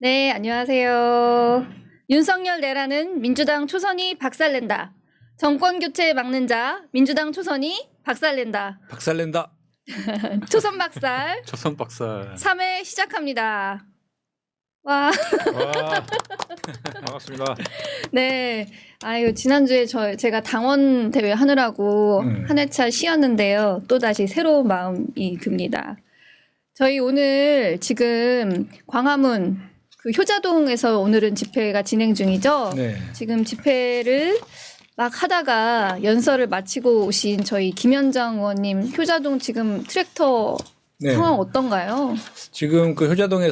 네, 안녕하세요. 윤석열 내라는 민주당 초선이 박살낸다. 정권 교체 막는 자 민주당 초선이 박살낸다. 박살낸다. 초선 박살 초선 박살. 3회 시작합니다. 와, 와, 반갑습니다. 네. 아유, 지난주에 제가 당원 대회 하느라고 한 회차 쉬었는데요. 또다시 새로운 마음이 듭니다. 저희 오늘 지금 광화문 그 효자동에서 오늘은 집회가 진행 중이죠. 네. 지금 집회를 막 하다가 연설을 마치고 오신 저희 김현정 의원님 효자동 지금 트랙터 네. 상황 어떤가요? 지금 그 효자동은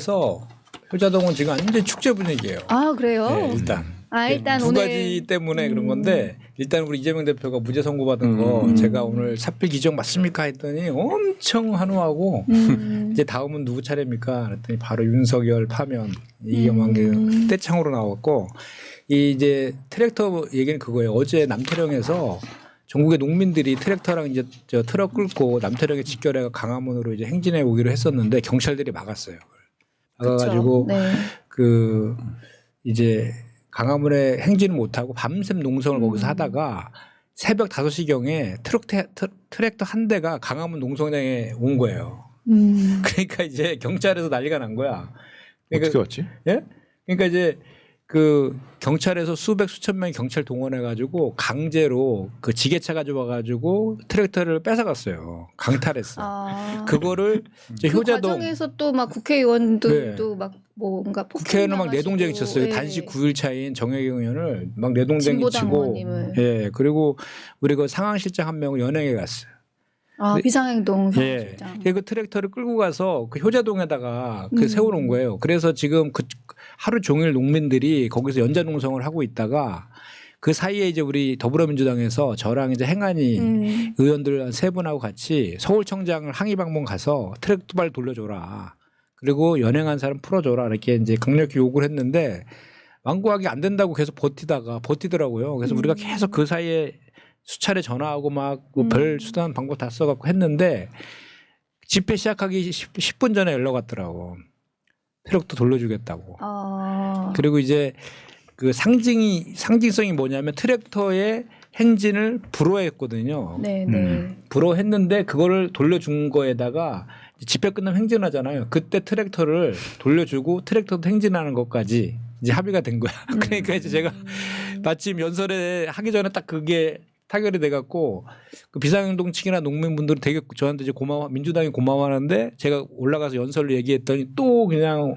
지금 완전 축제 분위기예요. 아, 그래요? 네, 일단. 일단 두 오늘 가지 때문에 그런 건데 일단 우리 이재명 대표가 무죄 선고받은 거 제가 오늘 사필 기정 맞습니까 했더니 엄청 환호하고 이제 다음은 누구 차례입니까? 그랬더니 바로 윤석열 파면 이경만 게 떼창으로 나왔고 이 이제 트랙터 얘기는 그거예요. 어제 남태령에서 전국의 농민들이 트랙터랑 이제 저 트럭 끌고 남태령에 직결해가 강화문으로 이제 행진해 오기로 했었는데 경찰들이 막았어요. 막아가지고 네. 그 이제 강화문에 행진을 못하고 밤샘 농성을 거기서 하다가 새벽 5시경에 트랙터 한 대가 강화문 농성장에 온 거예요. 그러니까 이제 경찰에서 난리가 난 거야. 그러니까, 어떻게 왔지? 예? 그러니까 이제 그 경찰에서 수천 명이 경찰 동원해가지고 강제로 그 지게차 가져와가지고 트랙터를 뺏어갔어요. 강탈했어. 그거를 이제 그 효자동 과정에서 또 막 국회의원들도 네. 막 뭔가 국회의원은 막 내동쟁이 쳤어요. 예. 단식 9일 차인 정혜경 의원을 막 내동쟁이 진보당 치고, 의원님을. 예 그리고 우리 그 상황실장 한 명을 연행해 갔어요. 아, 비상행동 예, 상황실장. 그 트랙터를 끌고 가서 그 효자동에다가 그 세워놓은 거예요. 그래서 지금 그 하루 종일 농민들이 거기서 연자농성을 하고 있다가 그 사이에 이제 우리 더불어민주당에서 저랑 이제 행안위 의원들 한 3분하고 같이 서울청장을 항의 방문 가서 트랙터 발 돌려줘라. 그리고 연행한 사람 풀어줘라 이렇게 이제 강력히 요구를 했는데 완고하게 안 된다고 계속 버티더라고요. 그래서 우리가 계속 그 사이에 수차례 전화하고 막 별 수단 방법 다 써갖고 했는데 집회 시작하기 10분 전에 연락 왔더라고. 트럭도 돌려주겠다고. 그리고 이제 그 상징성이 뭐냐면 트랙터의 행진을 불허했거든요. 네. 불허했는데 그거를 돌려준 거에다가 집회 끝나면 행진하잖아요. 그때 트랙터를 돌려주고 트랙터도 행진하는 것까지 이제 합의가 된 거야. 그러니까 이제 제가 마침 연설에 하기 전에 딱 그게 타결이 돼갖고 그 비상행동 측이나 농민분들은 되게 저한테 이제 민주당이 고마워하는데 제가 올라가서 연설을 얘기했더니 또 그냥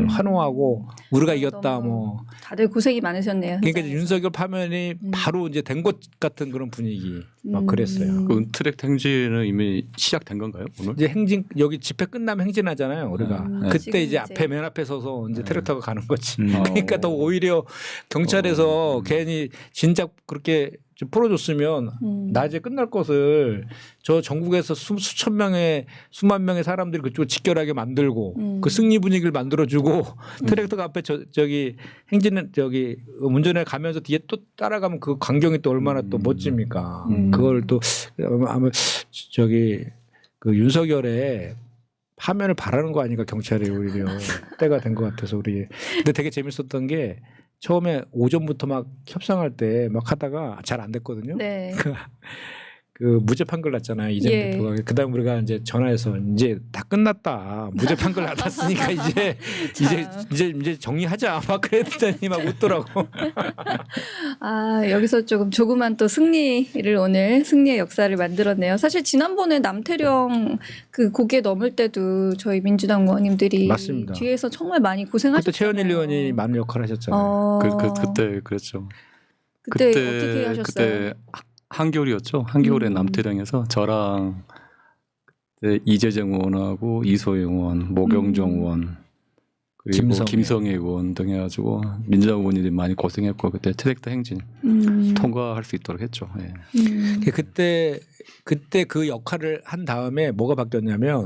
환호하고 우리가 이겼다 뭐. 다들 고생이 많으셨네요. 그러니까 이제 윤석열 파면이 바로 이제 된 것 같은 그런 분위기 막 그랬어요. 그 트랙 행진은 이미 시작된 건가요 오늘? 이제 행진 여기 집회 끝나면 행진하잖아요 우리가. 그때 이제 앞에 맨 앞에 서서 이제 트랙터가 가는 거지. 그러니까 더 오히려 경찰에서 괜히 진작 그렇게 좀 풀어줬으면 낮에 끝날 것을 저 전국에서 수만 명의 사람들이 그쪽으로 직결하게 만들고 그 승리 분위기를 만들어주고 트랙터가 앞에 저기 행진은 저기 운전해 가면서 뒤에 또 따라가면 그 광경이 또 얼마나 또 멋집니까. 그걸 또 아마 저기 그 윤석열의 파면을 바라는 거 아닌가 경찰이 오히려 때가 된 것 같아서 우리. 근데 되게 재밌었던 게 처음에 오전부터 막 협상할 때 막 하다가 잘 안 됐거든요. 네. 그 무죄 판결 났잖아요. 이재명 대표가. 그다음 우리가 이제 전화해서 이제 다 끝났다. 무죄 판결 났으니까 이제 정리하자. 막 그랬더니 막 웃더라고. 여기서 조그만 또 승리의 역사를 만들었네요. 사실 지난번에 남태령 그 고개 넘을 때도 저희 민주당 의원님들이 맞습니다. 뒤에서 정말 많이 고생하셨잖아요. 그때 최현일 의원이 많은 역할을 하셨잖아요. 그때 그랬죠. 그때 어떻게 하셨어요? 그때 한겨울이었죠. 한겨울에 남태령에서 저랑 그때 이재정 의원하고 이소영 의원, 모경정 의원 그리고 김성애 의원 등 해가지고 민주당 의원들이 많이 고생했고 그때 트랙터 행진 통과할 수 있도록 했죠. 예. 그때 그 역할을 한 다음에 뭐가 바뀌었냐면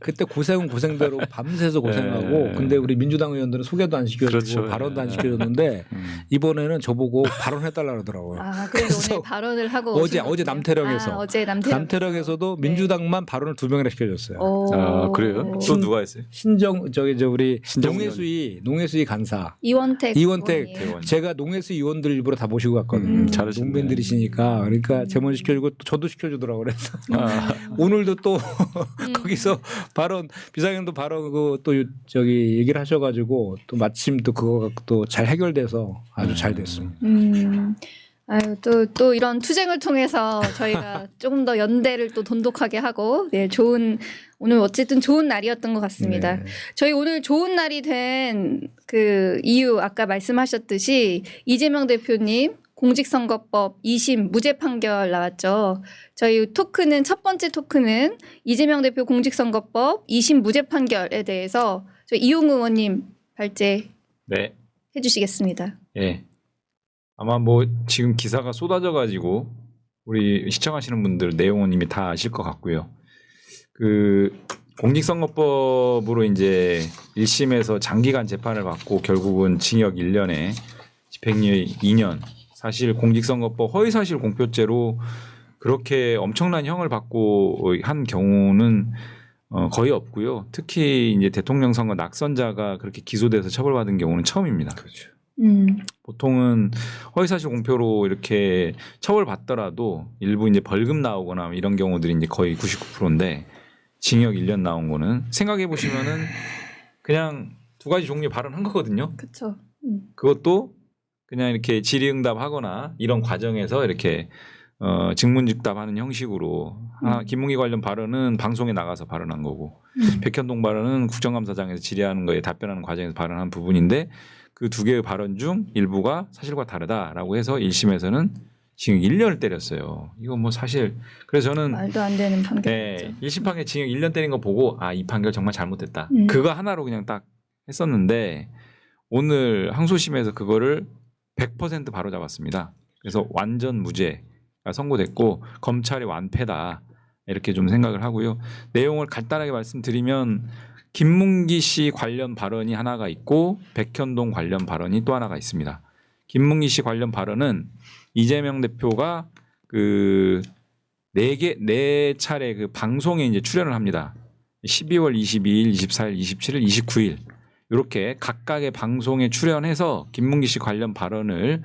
그때 고생은 고생대로 밤새서 고생하고 네. 근데 우리 민주당 의원들은 소개도 안 시켜주고 그렇죠. 발언도 안 네. 시켜줬는데 이번에는 저보고 발언해달라 그러더라고요. 아, 그래서 그래서 오늘 발언을 하고 어제 오신 거군요. 남태령에서 어제 남태령에서도 네. 민주당만 발언을 2명이나 시켜줬어요. 아, 그래요? 또 누가 했어요? 우리 신정 농해수위 간사 이원택 이원택 의원님. 제가 농해수 의원들 일부러 다 모시고 갔거든요. 잘하시네. 농민들이시니까 그러니까 제문 시켜주고 또 저도 시켜주더라고 그래서 오늘도 또 거기서 발언 비상행도 발언 또 저기 얘기를 하셔가지고 또 마침 또 그거 또 잘 해결돼서 아주 잘 됐습니다. 아유 또 이런 투쟁을 통해서 저희가 조금 더 연대를 또 돈독하게 하고 네, 오늘 어쨌든 좋은 날이었던 것 같습니다. 네. 저희 오늘 좋은 날이 된 그 이유 아까 말씀하셨듯이 이재명 대표님 공직선거법 2심 무죄 판결 나왔죠. 저희 토크는 첫 번째 토크는 이재명 대표 공직선거법 2심 무죄 판결에 대해서 저희 이용 의원님 발제해 네. 주시겠습니다. 예. 아마 뭐 지금 기사가 쏟아져가지고 우리 시청하시는 분들 내용은 이미 다 아실 것 같고요. 그 공직선거법으로 이제 1심에서 장기간 재판을 받고 결국은 징역 1년에 집행유예 2년. 사실 공직선거법 허위사실 공표죄로 그렇게 엄청난 형을 받고 한 경우는 거의 없고요. 특히 이제 대통령 선거 낙선자가 그렇게 기소돼서 처벌받은 경우는 처음입니다. 그렇죠. 보통은 허위사실 공표로 이렇게 처벌받더라도 일부 이제 벌금 나오거나 이런 경우들이 이제 거의 99%인데 징역 1년 나온 거는 생각해 보시면은 그냥 두 가지 종류의 발언한 거거든요. 그렇죠. 그것도 그냥 이렇게 질의응답하거나 이런 과정에서 이렇게 직문즉답하는 형식으로 김문기 관련 발언은 방송에 나가서 발언한 거고 백현동 발언은 국정감사장에서 질의하는 거에 답변하는 과정에서 발언한 부분인데 그 두 개의 발언 중 일부가 사실과 다르다라고 해서 1심에서는 징역 1년을 때렸어요. 이거 뭐 사실 그래서 저는 말도 안 되는 판결이죠. 네, 1심 판결 징역 1년 때린 거 보고 이 판결 정말 잘못됐다. 그거 하나로 그냥 딱 했었는데 오늘 항소심에서 그거를 100% 바로잡았습니다. 그래서 완전 무죄가 선고됐고 검찰이 완패다 이렇게 좀 생각을 하고요. 내용을 간단하게 말씀드리면 김문기 씨 관련 발언이 하나가 있고 백현동 관련 발언이 또 하나가 있습니다. 김문기 씨 관련 발언은 이재명 대표가 그 네 차례 그 방송에 이제 출연을 합니다. 12월 22일, 24일, 27일, 29일 이렇게 각각의 방송에 출연해서 김문기 씨 관련 발언을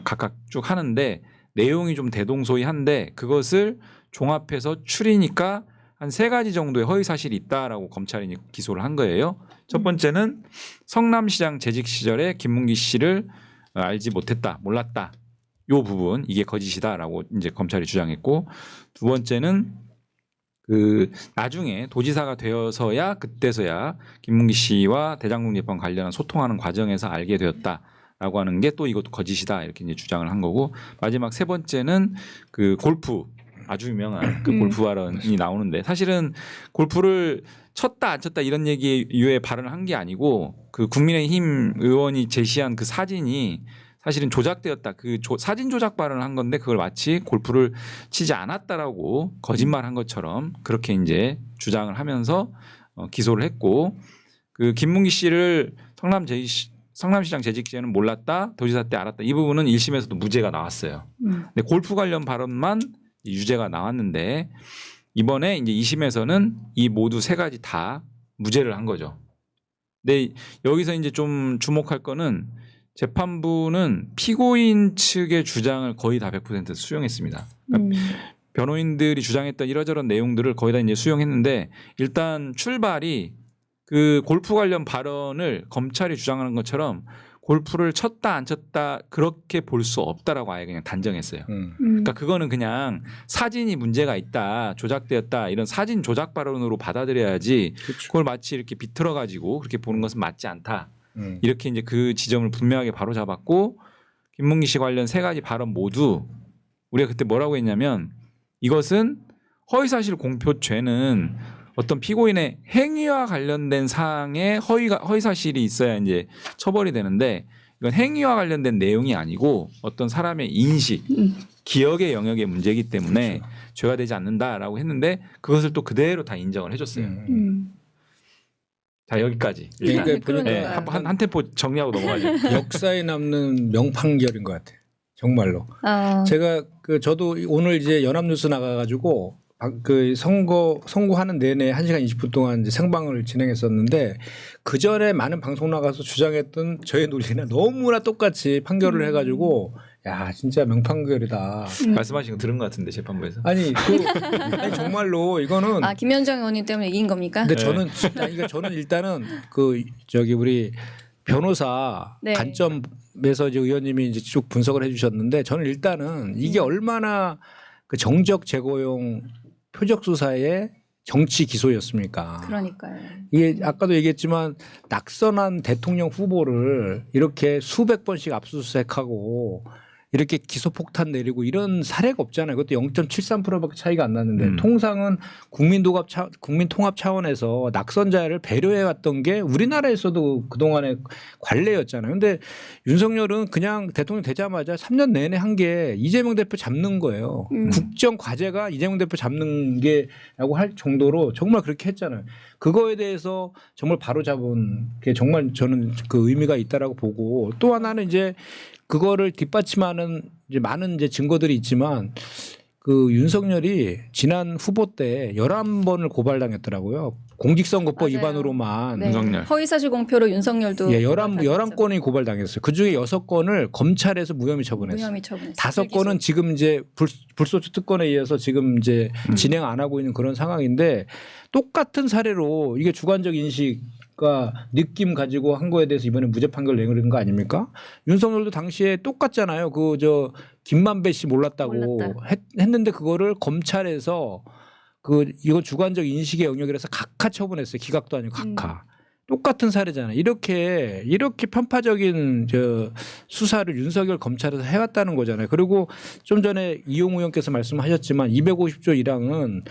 각각 쭉 하는데 내용이 좀 대동소이한데 그것을 종합해서 추리니까 한 3가지 정도의 허위 사실이 있다라고 검찰이 기소를 한 거예요. 첫 번째는 성남시장 재직 시절에 김문기 씨를 알지 못했다, 몰랐다. 요 부분 이게 거짓이다라고 이제 검찰이 주장했고 두 번째는 그 나중에 도지사가 되어서야 그때서야 김문기 씨와 대장동 예판 관련한 소통하는 과정에서 알게 되었다라고 하는 게 또 이것도 거짓이다 이렇게 이제 주장을 한 거고 마지막 세 번째는 그 골프 아주 유명한 그 골프 발언이 나오는데 사실은 골프를 쳤다 안 쳤다 이런 얘기 유에 발언을 한 게 아니고 그 국민의힘 의원이 제시한 그 사진이 사실은 조작되었다. 그 사진 조작 발언을 한 건데 그걸 마치 골프를 치지 않았다라고 거짓말한 것처럼 그렇게 이제 주장을 하면서 기소를 했고 그 김문기 씨를 성남시장 재직 시에는 몰랐다, 도지사 때 알았다. 이 부분은 1심에서도 무죄가 나왔어요. 근데 골프 관련 발언만 유죄가 나왔는데 이번에 이제 2심에서는 이 모두 3가지 다 무죄를 한 거죠. 근데 여기서 이제 좀 주목할 거는 재판부는 피고인 측의 주장을 거의 다 100% 수용했습니다. 그러니까 변호인들이 주장했던 이러저런 내용들을 거의 다 이제 수용했는데 일단 출발이 그 골프 관련 발언을 검찰이 주장하는 것처럼 골프를 쳤다 안 쳤다 그렇게 볼 수 없다라고 아예 그냥 단정했어요. 그러니까 그거는 그냥 사진이 문제가 있다, 조작되었다 이런 사진 조작 발언으로 받아들여야지 그걸 마치 이렇게 비틀어 가지고 그렇게 보는 것은 맞지 않다. 이렇게 이제 그 지점을 분명하게 바로잡았고 김문기 씨 관련 3가지 발언 모두 우리가 그때 뭐라고 했냐면 이것은 허위사실 공표죄는 어떤 피고인의 행위와 관련된 사항에 허위사실이 있어야 이제 처벌이 되는데 이건 행위와 관련된 내용이 아니고 어떤 사람의 인식, 기억의 영역의 문제이기 때문에 그렇죠. 죄가 되지 않는다라고 했는데 그것을 또 그대로 다 인정을 해줬어요. 자 여기까지. 일단. 그러니까 네, 한 템포 정리하고 넘어가죠. 역사에 남는 명판결인 것 같아요. 정말로. 제가 저도 오늘 이제 연합뉴스 나가가지고 그 선고하는 내내 1시간 20분 동안 이제 생방을 진행했었는데 그 전에 많은 방송 나가서 주장했던 저의 논리나 너무나 똑같이 판결을 해가지고 야 진짜 명판결이다. 말씀하신 거 들은 것 같은데 재판부에서. 아니 정말로 이거는 김현정 의원님 때문에 이긴 겁니까? 근데 저는 일단은 우리 변호사 네. 관점에서 이제 의원님이 이제 쭉 분석을 해주셨는데 저는 일단은 이게 얼마나 그 정적 제거용 표적 수사의 정치 기소였습니까? 그러니까요. 이게 아까도 얘기했지만 낙선한 대통령 후보를 이렇게 수백 번씩 압수수색하고 이렇게 기소폭탄 내리고 이런 사례가 없잖아요. 그것도 0.73%밖에 차이가 안 났는데 통상은 국민통합 차원에서 낙선자를 배려해 왔던 게 우리나라에서도 그동안의 관례였잖아요. 근데 윤석열은 그냥 대통령 되자마자 3년 내내 한 게 이재명 대표 잡는 거예요. 국정 과제가 이재명 대표 잡는 게라고 할 정도로 정말 그렇게 했잖아요. 그거에 대해서 정말 바로 잡은 게 정말 저는 그 의미가 있다라고 보고 또 하나는 이제 그거를 뒷받침하는 이제 많은 이제 증거들이 있지만 그 윤석열이 지난 후보 때 11번을 고발당했더라고요. 공직선거법 맞아요. 위반으로만. 네. 윤석열. 허위사실 공표로 윤석열도 11건이 고발당했어요. 그중에 6건을 검찰에서 무혐의 처분했어요. 무혐의 처분했어요. 5건은 지금 이제 불소추 특권에 의해서 지금 이제 진행 안 하고 있는 그런 상황인데 똑같은 사례로 이게 주관적 인식과 느낌 가지고 한 거에 대해서 이번에 무죄 판결 내는 거 아닙니까? 윤석열도 당시에 똑같잖아요. 김만배 씨 몰랐다고 했는데 그거를 검찰에서 이거 주관적 인식의 영역이라서 각하 처분했어요. 기각도 아니고 각하. 똑같은 사례잖아요. 이렇게 편파적인 수사를 윤석열 검찰에서 해왔다는 거잖아요. 그리고 좀 전에 이용우 의원께서 말씀하셨지만 250조 1항은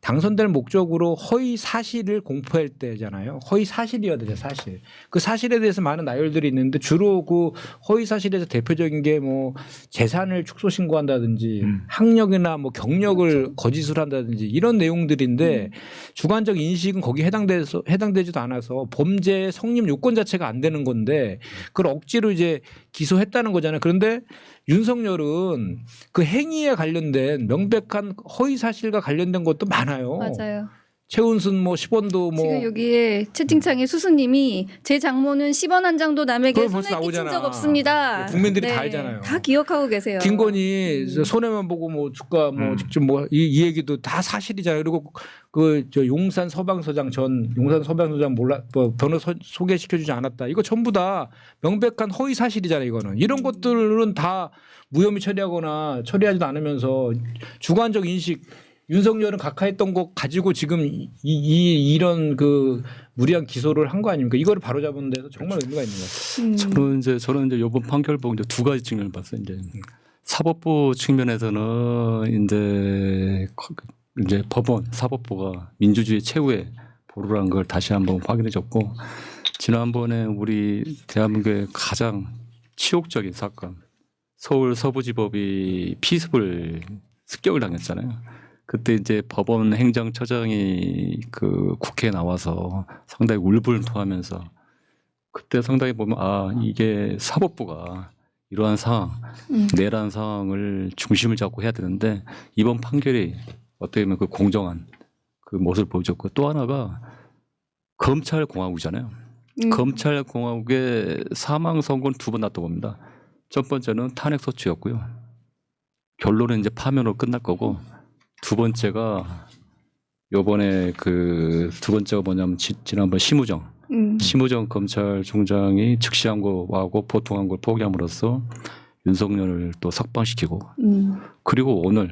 당선될 목적으로 허위 사실을 공표할 때잖아요. 허위 사실이어야 되죠, 사실. 그 사실에 대해서 많은 나열들이 있는데 주로 그 허위 사실에서 대표적인 게 뭐 재산을 축소 신고한다든지 학력이나 뭐 경력을 거짓으로 한다든지 이런 내용들인데 주관적 인식은 거기에 해당되지도 않아서 범죄의 성립 요건 자체가 안 되는 건데 그걸 억지로 이제 기소했다는 거잖아요. 그런데 윤석열은 그 행위에 관련된 명백한 허위 사실과 관련된 것도 많아요. 맞아요. 최은순 뭐 10원도 뭐 지금 여기에 채팅창에 수수님이 제 장모는 10원 한 장도 남에게 그거 손에 벌써 끼친 나오잖아. 적 없습니다. 국민들이 다 알잖아요. 다 기억하고 계세요. 김건희 손해만 보고 뭐 주가 뭐 직접 뭐 이 얘기도 다 사실이잖아요. 그리고 용산 서방서장 변호사 소개시켜주지 않았다. 이거 전부 다 명백한 허위 사실이잖아요. 이거는 이런 것들은 다 무혐의 처리하거나 처리하지도 않으면서 주관적 인식 윤석열은 각하했던 거 가지고 지금 이런 무리한 기소를 한 거 아닙니까? 이거를 바로잡은 데서 정말 의미가 있는 것 같아요. 저는 이제 이번 판결 보고 이제 두 가지 측면을 봤어요. 이제 사법부 측면에서는 이제 법원 사법부가 민주주의 최후의 보루라는 걸 다시 한번 확인해줬고 지난번에 우리 대한민국의 가장 치욕적인 사건 서울 서부지법이 피습을 습격을 당했잖아요. 그때 이제 법원 행정처장이 국회에 나와서 상당히 울분토하면서 그때 상당히 보면 이게 사법부가 이러한 상황, 내란 상황을 중심을 잡고 해야 되는데 이번 판결이 어떻게 보면 공정한 모습을 보여줬고 또 하나가 검찰 공화국이잖아요. 검찰 공화국의 사망 선고는 2번 났다고 봅니다. 첫 번째는 탄핵 소추였고요. 결론은 이제 파면으로 끝날 거고. 두 번째가 요번에 두 번째가 뭐냐면 지난번 심우정 검찰총장이 즉시한 거하고 보통한 걸 포기함으로써 윤석열을 또 석방시키고 그리고 오늘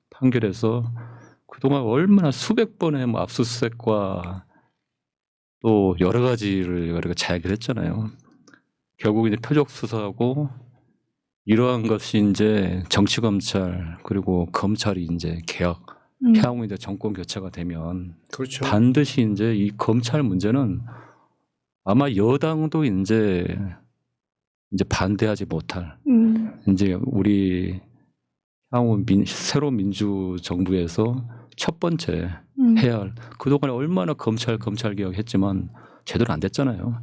판결에서 그동안 얼마나 수백 번의 압수수색과 또 여러 가지를 잘 해결했잖아요. 결국 이제 표적 수사하고 이러한 것이 이제 정치 검찰 그리고 검찰이 이제 개혁, 향후 이제 정권 교체가 되면 그렇죠. 반드시 이제 이 검찰 문제는 아마 여당도 이제 이제 반대하지 못할 이제 우리 향후 새로운 민주 정부에서 첫 번째 해야 할 그동안에 얼마나 검찰 개혁 했지만 제대로 안 됐잖아요.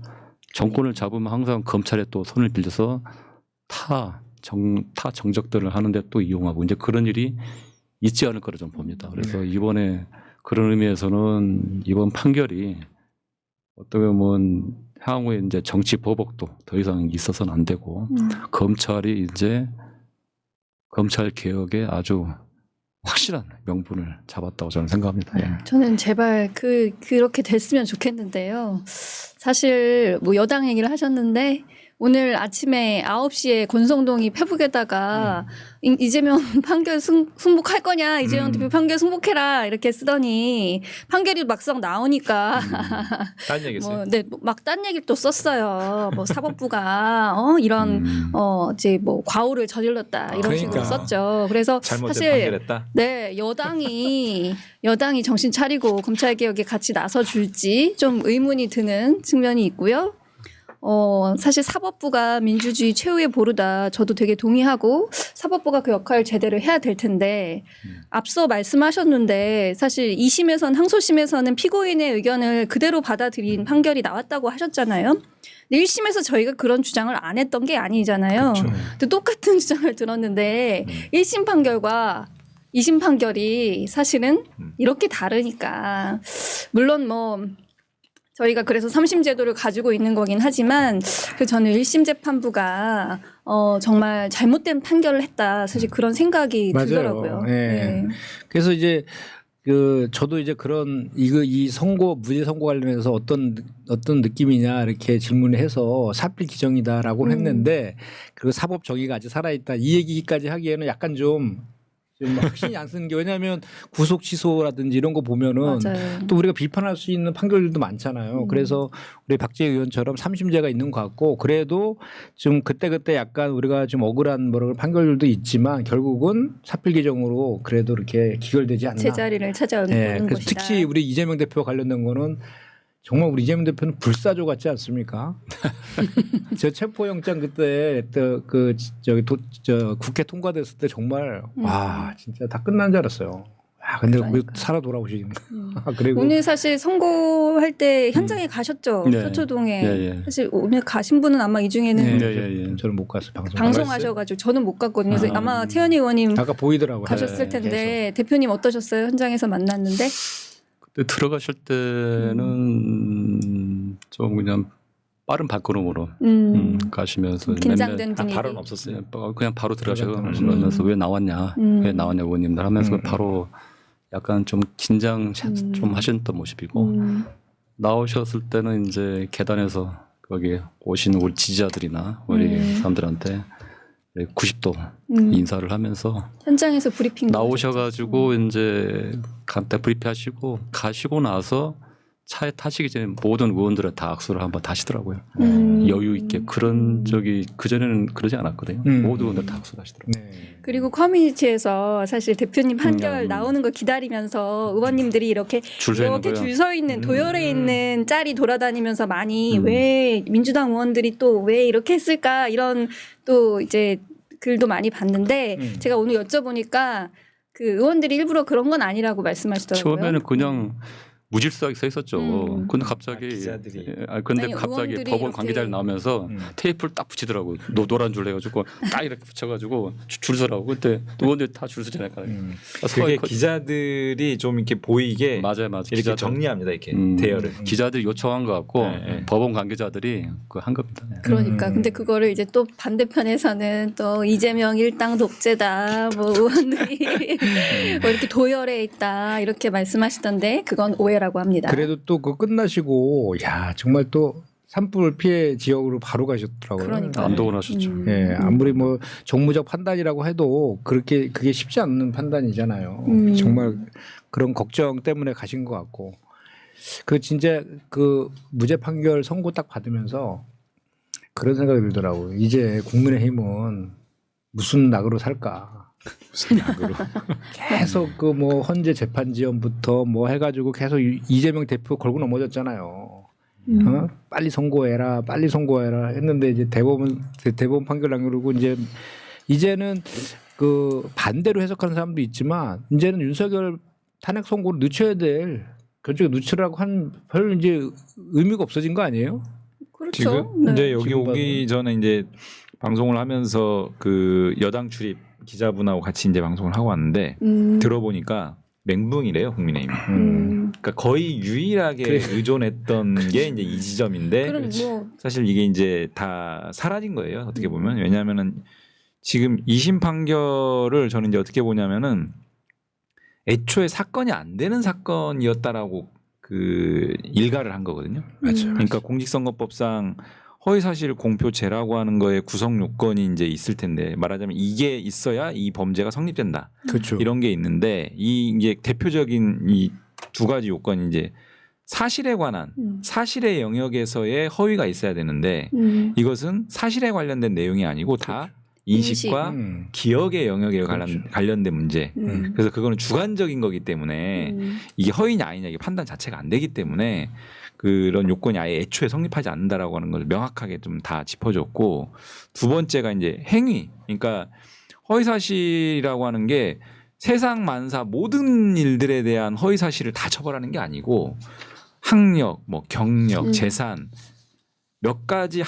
정권을 잡으면 항상 검찰에 또 손을 빌려서 타 정적들을 하는데 또 이용하고 이제 그런 일이 있지 않을 거라 저는 봅니다. 그래서 이번에 그런 의미에서는 이번 판결이 어떻게 보면 향후에 이제 정치 보복도 더 이상 있어서는 안 되고 검찰이 이제 검찰 개혁에 아주 확실한 명분을 잡았다고 저는 생각합니다. 예. 저는 제발 그렇게 됐으면 좋겠는데요. 사실 뭐 여당 얘기를 하셨는데 오늘 아침에 9시에 권성동이 페북에다가 이재명 판결 승복할 거냐, 이재명 대표 판결 승복해라 이렇게 쓰더니 판결이 막상 나오니까 딴 얘기했어요. 막 딴 얘기를 또 썼어요. 뭐 사법부가 이런 이제 뭐 과오를 저질렀다 이런 식으로 썼죠. 그래서 잘못된 사실 판결했다. 네, 여당이 정신 차리고 검찰 개혁에 같이 나서 줄지 좀 의문이 드는 측면이 있고요. 사실 사법부가 민주주의 최후의 보루다. 저도 되게 동의하고 사법부가 그 역할을 제대로 해야 될 텐데 앞서 말씀하셨는데 사실 2심에선 항소심에서는 피고인의 의견을 그대로 받아들인 판결이 나왔다고 하셨잖아요. 근데 1심에서 저희가 그런 주장을 안 했던 게 아니잖아요. 그렇죠. 근데 똑같은 주장을 들었는데 1심 판결과 2심 판결이 사실은 이렇게 다르니까 물론 뭐 저희가 그래서 3심 제도를 가지고 있는 거긴 하지만 저는 1심 재판부가 정말 잘못된 판결을 했다. 사실 그런 생각이 맞아요. 들더라고요. 예. 네. 그래서 이제 저도 이제 그런 이 무죄 선고 관련해서 어떤 느낌이냐 이렇게 질문을 해서 사필 기정이다라고 했는데 그리고 사법 정의가 아직 살아있다 이 얘기까지 하기에는 약간 좀 확신이 안 쓰는 게 왜냐하면 구속 취소라든지 이런 거 보면은 맞아요. 또 우리가 비판할 수 있는 판결들도 많잖아요. 그래서 우리 박재 의원처럼 3심제가 있는 것 같고 그래도 좀 그때 약간 우리가 좀 억울한 판결들도 있지만 결국은 사필 개정으로 그래도 이렇게 기결되지 않나. 제자리를 찾아오는 그래서 것이다. 특히 우리 이재명 대표 관련된 거는 정말 우리 이재명 대표는 불사조 같지 않습니까? 저 체포영장 그때 국회 통과됐을 때 정말 와 진짜 다 끝난 줄 알았어요. 아 근데 왜 살아 돌아오시는 그리고 오늘 사실 선고할 때 현장에 가셨죠. 네. 서초동에. 네. 사실 오늘 가신 분은 아마 이 중에는 저는 못 갔어요. 방송하셔가지고 저는 못 갔거든요. 그래서 아마 태연이 의원님 아까 보이더라고요. 가셨을 네, 텐데 대표님 어떠셨어요? 현장에서 만났는데? 그때 들어가실 때는 좀 그냥 빠른 발걸음으로 가시면서 긴장된 분위기. 발언 없었어요. 그냥 바로 들어가셔서 왜 나왔냐, 왜 나왔냐 의원님들 하면서 바로 약간 좀 긴장 좀 하셨던 모습이고 나오셨을 때는 이제 계단에서 거기 오신 우리 지지자들이나 우리 사람들한테 90도 인사를 하면서 현장에서 브리핑 나오셔가지고 이제 간단히 브리핑하시고 가시고 나서 차에 타시기 전에 모든 의원들은 다 악수를 한번 하시더라고요. 여유 있게 그런 적이 그 전에는 그러지 않았거든요. 모든 의원들 다 악수를 하시더라고요. 네. 그리고 커뮤니티에서 사실 대표님 판결 나오는 거 기다리면서 의원님들이 이렇게 줄 서 있는 도열에 있는 짤이 돌아다니면서 많이 왜 민주당 의원들이 또 왜 이렇게 했을까 이런 또 이제 글도 많이 봤는데 제가 오늘 여쭤보니까 그 의원들이 일부러 그런 건 아니라고 말씀하시더라고요. 처음에는 그냥 무질서하게 써 있었죠. 근데 갑자기 근데 아니, 갑자기 법원 관계자들 나오면서 테이프를 딱 붙이더라고. 노란 줄 해가지고 딱 이렇게 붙여가지고 줄 서라고. 그때 의원들 다 줄 서잖아요. 그게 기자들이 좀 이렇게 보이게 맞아요. 이렇게 기자들. 정리합니다. 이렇게 대열을. 기자들이 요청한 것 같고 네. 법원 관계자들이 그거 한 겁니다. 그러니까 근데 그거를 이제 또 반대편에서는 또 이재명 일당 독재다 뭐 의원들이 뭐 이렇게 도열에 있다 이렇게 말씀하시던데 그건 오해라고 합니다. 그래도 또 그거 끝나시고 야 정말 또 산불 피해 지역으로 바로 가셨더라고요. 그러니까. 안동을 하셨죠. 예, 아무리 뭐 정무적 판단이라고 해도 그게 쉽지 않는 판단이잖아요. 정말 그런 걱정 때문에 가신 것 같고 진짜 무죄 판결 선고 딱 받으면서 그런 생각이 들더라고요. 이제 국민의힘은 무슨 낙으로 살까? 무슨 낙으로? 계속 헌재 재판 지원부터 뭐 해가지고 계속 이재명 대표 걸고 넘어졌잖아요. 빨리 선고해라, 빨리 선고해라 했는데 이제 대법원 판결 나오고 이제는 그 반대로 해석하는 사람도 있지만 이제는 윤석열 탄핵 선고를 늦춰야 될 결정에 늦추라고 한 별 이제 의미가 없어진 거 아니에요? 그렇죠. 지금 네. 이제 여기 지금 오기 전에 이제 방송을 하면서 그 여당 출입 기자분하고 같이 이제 방송을 하고 왔는데 들어보니까 맹붕이래요, 국민의힘이. 그러니까 거의 유일하게 의존했던 게 이제 이 지점인데 그럼 뭐 사실 이게 이제 다 사라진 거예요. 어떻게 보면 왜냐하면은 지금 2심 판결을 저는 이제 어떻게 보냐면은 애초에 사건이 안 되는 사건이었다라고 그 일가를 한 거거든요. 맞아요. 그러니까 공직선거법상 허위사실 공표죄라고 하는 거에 구성 요건이 이제 있을 텐데 말하자면 이게 있어야 이 범죄가 성립된다. 그렇죠. 이런 게 있는데 이게 대표적인 이 두 가지 요건이 이제 사실에 관한 사실의 영역에서의 허위가 있어야 되는데 이것은 사실에 관련된 내용이 아니고 다 인식과 기억의 영역에 관련된 문제. 그래서 그거는 주관적인 거기 때문에 이게 허위냐 아니냐 이게 판단 자체가 안 되기 때문에 그런 요건이 아예 애초에 성립하지 않는다라고 하는 걸 명확하게 좀 다 짚어줬고 두 번째가 이제 행위. 그러니까 허위사실이라고 하는 게 세상 만사 모든 일들에 대한 허위사실을 다 처벌하는 게 아니고 학력, 뭐 경력, 재산 몇 가지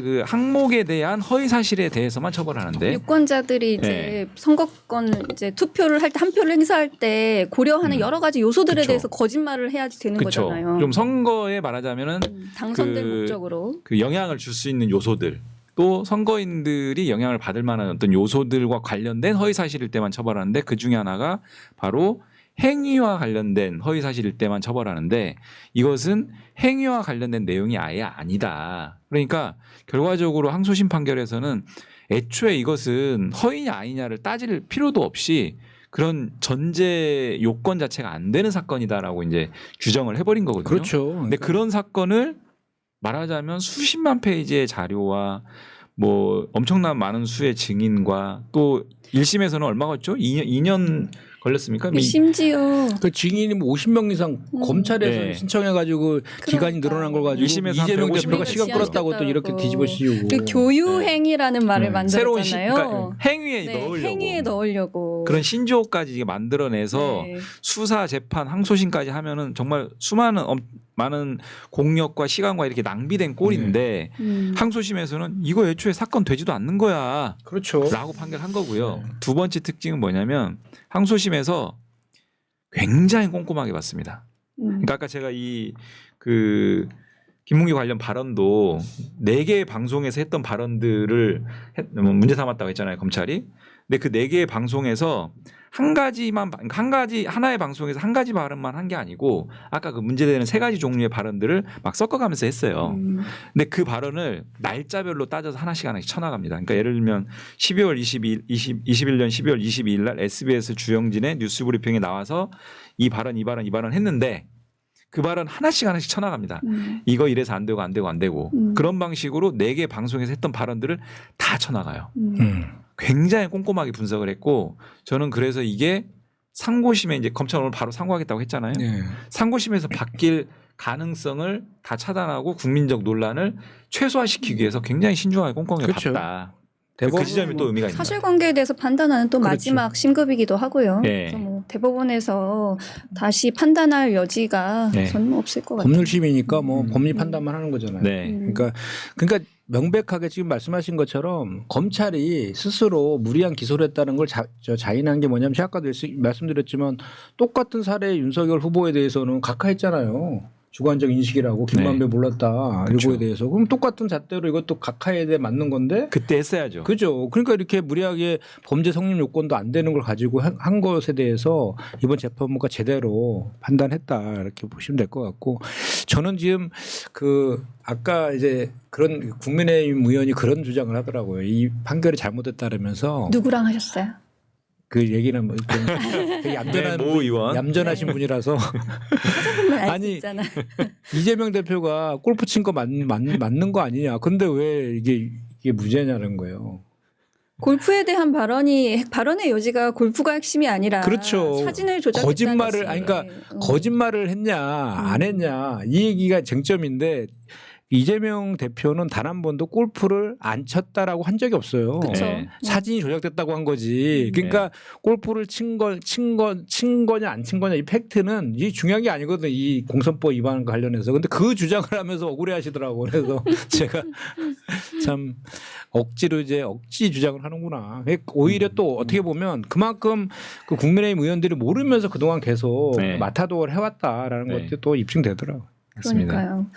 그 항목에 대한 허위 사실에 대해서만 처벌하는데 유권자들이 이제 선거권 이제 투표를 할 때 한 표를 행사할 때 고려하는 여러 가지 요소들에 그쵸. 대해서 거짓말을 해야지 되는 그쵸. 거잖아요. 좀 선거에 말하자면은 당선될 목적으로. 그 영향을 줄 수 있는 요소들 또 선거인들이 영향을 받을 만한 어떤 요소들과 관련된 허위 사실일 때만 처벌하는데 그 중에 하나가 바로 행위와 관련된 허위 사실일 때만 처벌하는데 이것은 행위와 관련된 내용이 아예 아니다. 그러니까 결과적으로 항소심 판결에서는 애초에 이것은 허위냐 아니냐를 따질 필요도 없이 그런 전제 요건 자체가 안 되는 사건이다라고 이제 규정을 해버린 거거든요. 그렇죠. 근데 그런 사건을 말하자면 수십만 페이지의 자료와 뭐 엄청난 많은 수의 증인과 또 1심에서는 얼마가 있죠? 2년 걸렸습니까? 심지어 그 증인이 뭐 50명 이상 검찰에서 네. 신청해가지고 기간이 늘어난 걸 가지고 1심에서 이재명 150 대표가 시간 시간 끌었다고 또 이렇게 끌었다고. 뒤집어 씌우고. 그 교유행위라는 말을 새로운 만들었잖아요. 그러니까 행위에 네, 넣으려고 행위에 넣으려고. 그런 신조어까지 이게 만들어내서 네. 수사 재판 항소심까지 하면은 정말 수많은 많은 공력과 시간과 이렇게 낭비된 꼴인데 항소심에서는 이거 애초에 사건 되지도 않는 거야. 그렇죠. 라고 판결한 거고요. 두 번째 특징은 뭐냐면 항소심에서 굉장히 꼼꼼하게 봤습니다. 그러니까 아까 제가 그 김문기 관련 발언도 4개의 방송에서 했던 발언들을 문제 삼았다고 했잖아요, 검찰이. 근데 그 4개의 방송에서 하나의 방송에서 한 가지 발언만 한 게 아니고 아까 그 문제되는 3가지 종류의 발언들을 막 섞어가면서 했어요. 근데 그 발언을 날짜별로 따져서 하나씩 쳐나갑니다. 그러니까 예를 들면 21년 12월 22일 날 SBS 주영진의 뉴스브리핑에 나와서 이 발언 했는데 그 발언 하나씩 쳐나갑니다. 이거 이래서 안 되고 그런 방식으로 4개 방송에서 했던 발언들을 다 쳐나가요. 굉장히 꼼꼼하게 분석을 했고 저는 그래서 이게 상고심에 이제 검찰 오늘 바로 상고하겠다고 했잖아요. 네. 상고심에서 바뀔 가능성을 다 차단하고 국민적 논란을 최소화시키기 위해서 굉장히 신중하게 꼼꼼하게 그렇죠. 봤다. 대법원 그 지점이 또 의미가 있는 거예요. 사실관계에 대해서 판단하는 또 그렇죠. 마지막 심급이기도 하고요. 네. 그래서 뭐 대법원에서 다시 판단할 여지가 네. 저는 없을 것 같아요. 법률심이니까 뭐 법리 판단만 하는 거잖아요. 네. 그러니까 명백하게 지금 말씀하신 것처럼 검찰이 스스로 무리한 기소를 했다는 걸 자인한 게 뭐냐면 제가 아까도 말씀드렸지만 똑같은 사례의 윤석열 후보에 대해서는 각하했잖아요. 주관적 인식이라고 김만배 몰랐다 그렇죠. 이거에 대해서 그럼 똑같은 잣대로 이것도 각하에 대해 맞는 건데 그때 했어야죠. 그죠. 그러니까 이렇게 무리하게 범죄 성립 요건도 안 되는 걸 가지고 한 것에 대해서 이번 재판부가 제대로 판단했다 이렇게 보시면 될 것 같고 저는 지금 그 아까 이제 그런 국민의힘 의원이 그런 주장을 하더라고요. 이 판결이 잘못됐다면서 누구랑 하셨어요? 그 얘기는 뭐 좀 되게 얌전한 네, 모 의원. 얌전하신 분이라서 찾아보면 알 수 아니, 있잖아요. 이재명 대표가 골프 친 거 맞는 거 아니냐. 근데 왜 이게 무죄냐는 거예요. 골프에 대한 발언의 여지가 골프가 핵심이 아니라 그렇죠. 사진을 조작했다는 거짓말을 아니 그러니까 거짓말을 했냐 안 했냐 이 얘기가 쟁점인데 이재명 대표는 단 한 번도 골프를 안 쳤다라고 한 적이 없어요. 그쵸. 네. 사진이 조작됐다고 한 거지. 그러니까 골프를 친 거냐 안 친 거냐 이 팩트는 이 중요한 게 아니거든. 이 공선법 위반과 관련해서. 근데 그 주장을 하면서 억울해 하시더라고. 그래서 제가 참 억지로 이제 억지 주장을 하는구나. 오히려 또 어떻게 보면 그만큼 그 국민의힘 의원들이 모르면서 그동안 계속 네. 마타도어를 해왔다라는 네. 것도 또 입증되더라고요. 맞습니다. 그러니까요.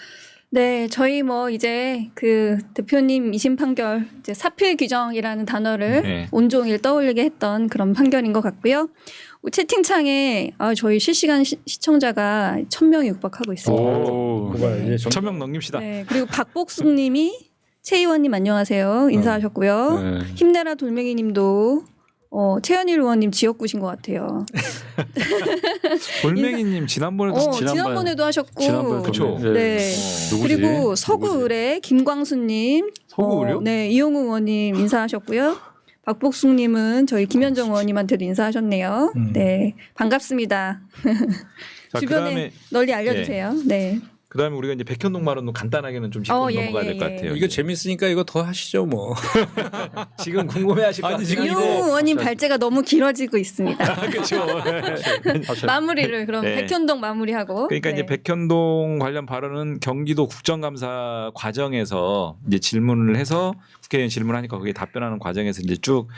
네, 저희 뭐 이제 그 대표님 2심 판결 이제 사필 규정이라는 단어를 네. 온종일 떠올리게 했던 그런 판결인 것 같고요. 채팅창에 저희 실시간 시청자가 1,000명이 육박하고 있습니다. 오. 이제 1,000명 넘깁시다. 네, 그리고 박복숙님이 최 의원님 안녕하세요 인사하셨고요. 네. 힘내라 돌멩이님도 최현일 의원님 지역구신 것 같아요. 돌멩이님 지난번에도 지난번에도 하셨고, 지난번에 그쵸. 네. 누구지? 그리고 서구을의 김광수님, 서구을요? 네, 이용우 의원님 인사하셨고요. 박복숙님은 저희 김현정 의원님한테도 인사하셨네요. 네, 반갑습니다. 자, 주변에 그다음에 널리 알려주세요. 네. 그다음에 우리가 이제 백현동 발언도 간단하게는 좀 짚고 예, 넘어가야 될 것 예, 같아요. 이거 재밌으니까 이거 더 하시죠 뭐. 지금 궁금해하실 것 아니, 같아요. 지금 이용우 이거- 의원님 발제가 너무 길어지고 있습니다. 그렇죠. 마무리를 그럼 네. 백현동 마무리하고. 그러니까 네. 이제 백현동 관련 발언은 경기도 국정감사 과정에서 이제 질문을 해서 국회의원 질문하니까 거기에 답변하는 과정에서 이제 쭉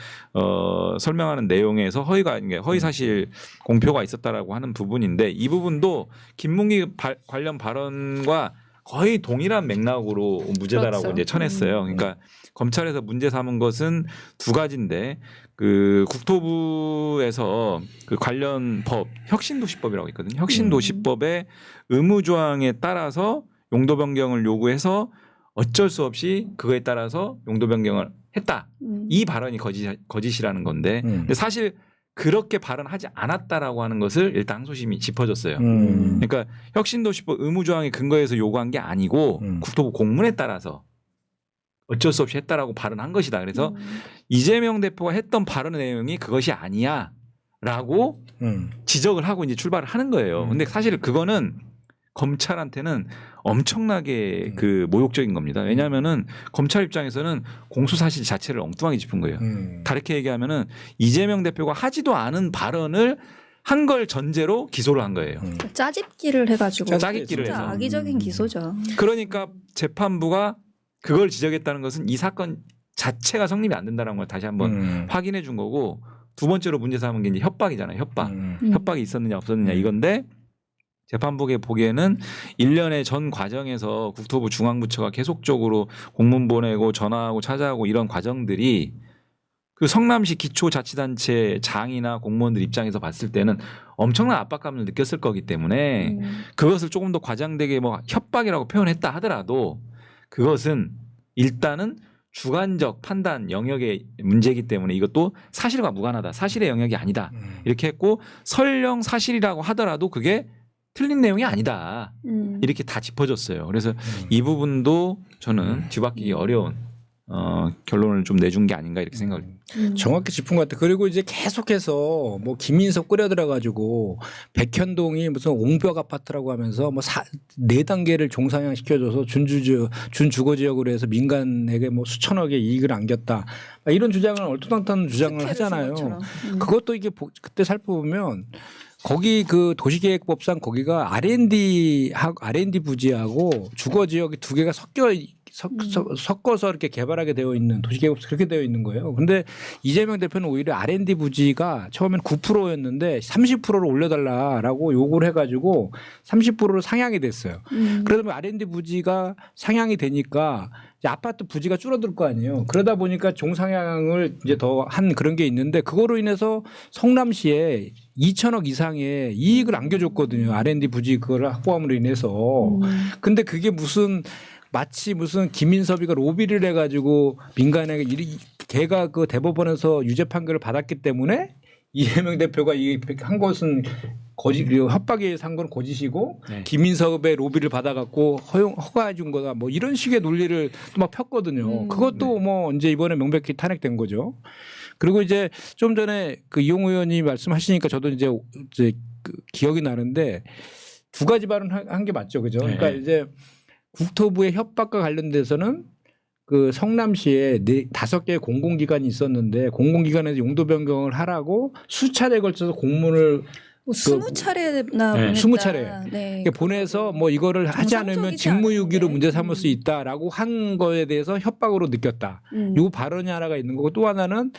설명하는 내용에서 허위 사실 공표가 있었다라고 하는 부분인데 이 부분도 김문기 관련 발언과 거의 동일한 맥락으로 무죄다라고 그렇죠. 이제 쳐냈어요. 그러니까 검찰에서 문제 삼은 것은 두 가지인데 그 국토부에서 그 관련 법 혁신도시법이라고 있거든요. 혁신도시법의 의무 조항에 따라서 용도 변경을 요구해서 어쩔 수 없이 그거에 따라서 용도 변경을 했다. 이 발언이 거짓이라는 건데 근데 사실 그렇게 발언하지 않았다라고 하는 것을 일단 항소심이 짚어줬어요. 그러니까 혁신도시법 의무조항에 근거해서 요구한 게 아니고 국토부 공문에 따라서 어쩔 수 없이 했다라고 발언한 것이다. 그래서 이재명 대표가 했던 발언의 내용이 그것이 아니야라고 지적을 하고 이제 출발을 하는 거예요. 근데 사실 그거는 검찰한테는 엄청나게 그 모욕적인 겁니다. 왜냐하면은 검찰 입장에서는 공소 사실 자체를 엉뚱하게 짚은 거예요. 다르게 얘기하면은 이재명 대표가 하지도 않은 발언을 한 걸 전제로 기소를 한 거예요. 짜집기를 해가지고 짜깁기를 진짜 해서. 악의적인 기소죠. 그러니까 재판부가 그걸 지적했다는 것은 이 사건 자체가 성립이 안 된다는 걸 다시 한번 확인해 준 거고 두 번째로 문제 삼은 게 이제 협박이잖아요. 협박. 협박이 있었느냐 없었느냐 이건데 재판부에 보기에는 1년의 전 과정에서 국토부 중앙부처가 계속적으로 공문 보내고 전화하고 찾아가고 이런 과정들이 그 성남시 기초자치단체 장이나 공무원들 입장에서 봤을 때는 엄청난 압박감을 느꼈을 거기 때문에 그것을 조금 더 과장되게 뭐 협박이라고 표현했다 하더라도 그것은 일단은 주관적 판단 영역의 문제이기 때문에 이것도 사실과 무관하다. 사실의 영역이 아니다. 이렇게 했고 설령 사실이라고 하더라도 그게 틀린 내용이 아니다. 이렇게 다 짚어줬어요. 그래서 이 부분도 저는 뒤바뀌기 어려운 결론을 좀 내준 게 아닌가 이렇게 생각을 정확히 짚은 것 같아. 그리고 이제 계속해서 뭐 김인석 끌어들여가지고 백현동이 무슨 옹벽 아파트라고 하면서 뭐 4단계를 종상향 시켜줘서 준주거지역으로 해서 민간에게 뭐 수천억의 이익을 안겼다. 이런 주장을 얼토당토한 주장을 하잖아요. 그것도 이게 그때 살펴보면 거기 그 도시계획법상 거기가 R&D 부지하고 주거지역이 두 개가 섞어서 이렇게 개발하게 되어 있는 도시계획법상 그렇게 되어 있는 거예요. 근데 이재명 대표는 오히려 R&D 부지가 처음엔 9%였는데 30%를 올려달라라고 요구를 해가지고 30%로 상향이 됐어요. 그러면 R&D 부지가 상향이 되니까 이제 아파트 부지가 줄어들 거 아니에요. 그러다 보니까 종상향을 이제 더 한 그런 게 있는데 그거로 인해서 성남시에 2천억 이상의 이익을 안겨줬거든요. R&D 부지 그걸 확보함으로 인해서. 근데 그게 마치 무슨 김인섭이가 로비를 해가지고 민간에게 걔가 그 대법원에서 유죄 판결을 받았기 때문에 이재명 대표가 한 것은 거짓 협박에 산 건 거짓이고 네. 김인섭의 로비를 받아갖고 허가해 준 거다 뭐 이런 식의 논리를 또 막 폈거든요. 그것도 뭐 이제 이번에 명백히 탄핵된 거죠. 그리고 이제 좀 전에 그 이용 의원이 말씀하시니까 저도 이제 그 기억이 나는데 두 가지 발언 한 게 맞죠, 그죠? 네. 그러니까 이제 국토부의 협박과 관련돼서는 그 성남시에 5개의 공공기관이 있었는데 공공기관에서 용도 변경을 하라고 수차례에 걸쳐서 공문을 뭐 20차례나 네. 20차례. 네. 보내서 뭐 이거를 하지 않으면 정상적이지 직무유기로 않은데. 문제 삼을 수 있다라고 한 거에 대해서 협박으로 느꼈다. 요 발언이 하나가 있는 거고 또 하나는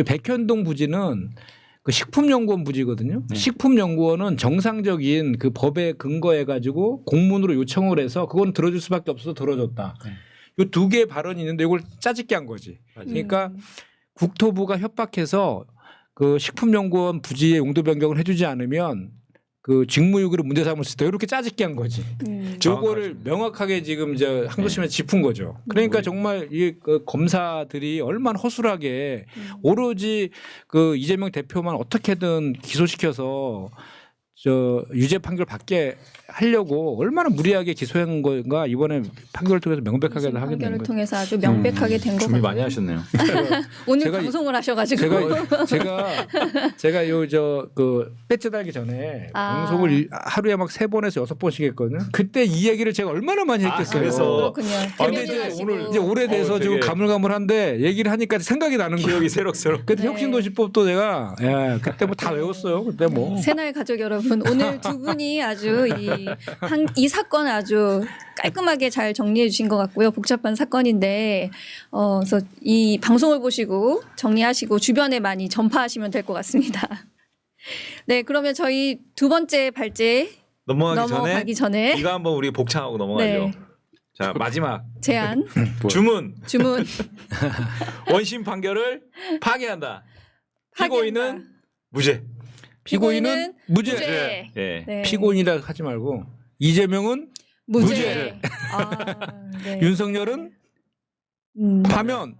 백현동 부지는 그 식품연구원 부지거든요. 네. 식품연구원은 정상적인 그 법에 근거해 가지고 공문으로 요청을 해서 그건 들어줄 수밖에 없어서 들어줬다. 네. 요 두 개의 발언이 있는데 이걸 짜집게 한 거지. 그러니까 국토부가 협박해서 그 식품연구원 부지의 용도 변경을 해주지 않으면 그 직무유기로 문제 삼을 수 있다. 이렇게 짜집게 한 거지. 요거를 명확하게 지금 이제 항소심에 짚은 거죠. 그러니까 정말 이 그 검사들이 얼마나 허술하게 오로지 그 이재명 대표만 어떻게든 기소시켜서 저 유죄 판결 받게 하려고 얼마나 무리하게 기소한 건가 이번에 판결을 통해서 명백하게 하게 된 판결을 거죠. 통해서 아주 명백하게 된 것 준비 같아요. 많이 하셨네요. 오늘 제가 방송을 하셔가지고 제가 요 저 그 배지 달기 전에 아. 방송을 하루에 막 3번에서 6번씩 했거든요. 그때 이 얘기를 제가 얼마나 많이 했겠어요. 그래서 그렇군요. 근데 대변인 이제 하시고. 이제 오래돼서 되게 지금 가물가물한데 얘기를 하니까 생각이 나는 거예요. 기억이 새록새록. 그때 네. 혁신도시법도 내가 그때 뭐 다 외웠어요. 그때 뭐. 새날 가족 여러분, 오늘 두 분이 아주 이 사건을 아주 깔끔하게 잘 정리해 주신 것 같고요. 복잡한 사건인데, 그래서 이 방송을 보시고 정리하시고 주변에 많이 전파하시면 될 것 같습니다. 네, 그러면 저희 두 번째 발제 넘어가기 전에 전에 이거 한번 우리 복창하고 넘어가죠. 네. 자 마지막 제안, 주문 주문, 원심 판결을 파기한다. 피고인은 파기한다. 무죄. 피고인은 무죄. 무죄. 예. 네. 피고인이라 하지 말고 이재명은 무죄. 무죄. 네. 윤석열은 파면.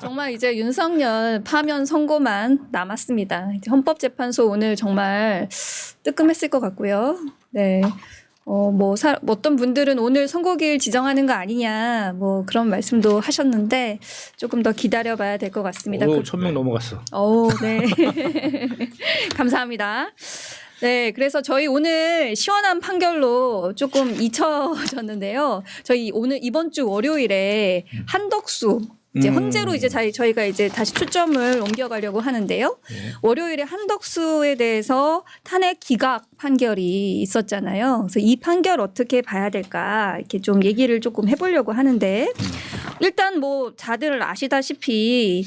정말 이제 윤석열 파면 선고만 남았습니다. 이제 헌법재판소 오늘 정말 뜨끔했을 것 같고요. 네. 어떤 분들은 오늘 선고기일 지정하는 거 아니냐, 뭐 그런 말씀도 하셨는데 조금 더 기다려봐야 될 것 같습니다. 오, 1000명 넘어갔어. 네. 감사합니다. 네, 그래서 저희 오늘 시원한 판결로 조금 잊혀졌는데요. 저희 이번 주 월요일에 한덕수 이제 헌재로 이제 저희가 이제 다시 초점을 옮겨가려고 하는데요. 월요일에 한덕수에 대해서 탄핵 기각 판결이 있었잖아요. 그래서 이 판결 어떻게 봐야 될까 이렇게 좀 얘기를 조금 해보려고 하는데 일단 뭐 다들 아시다시피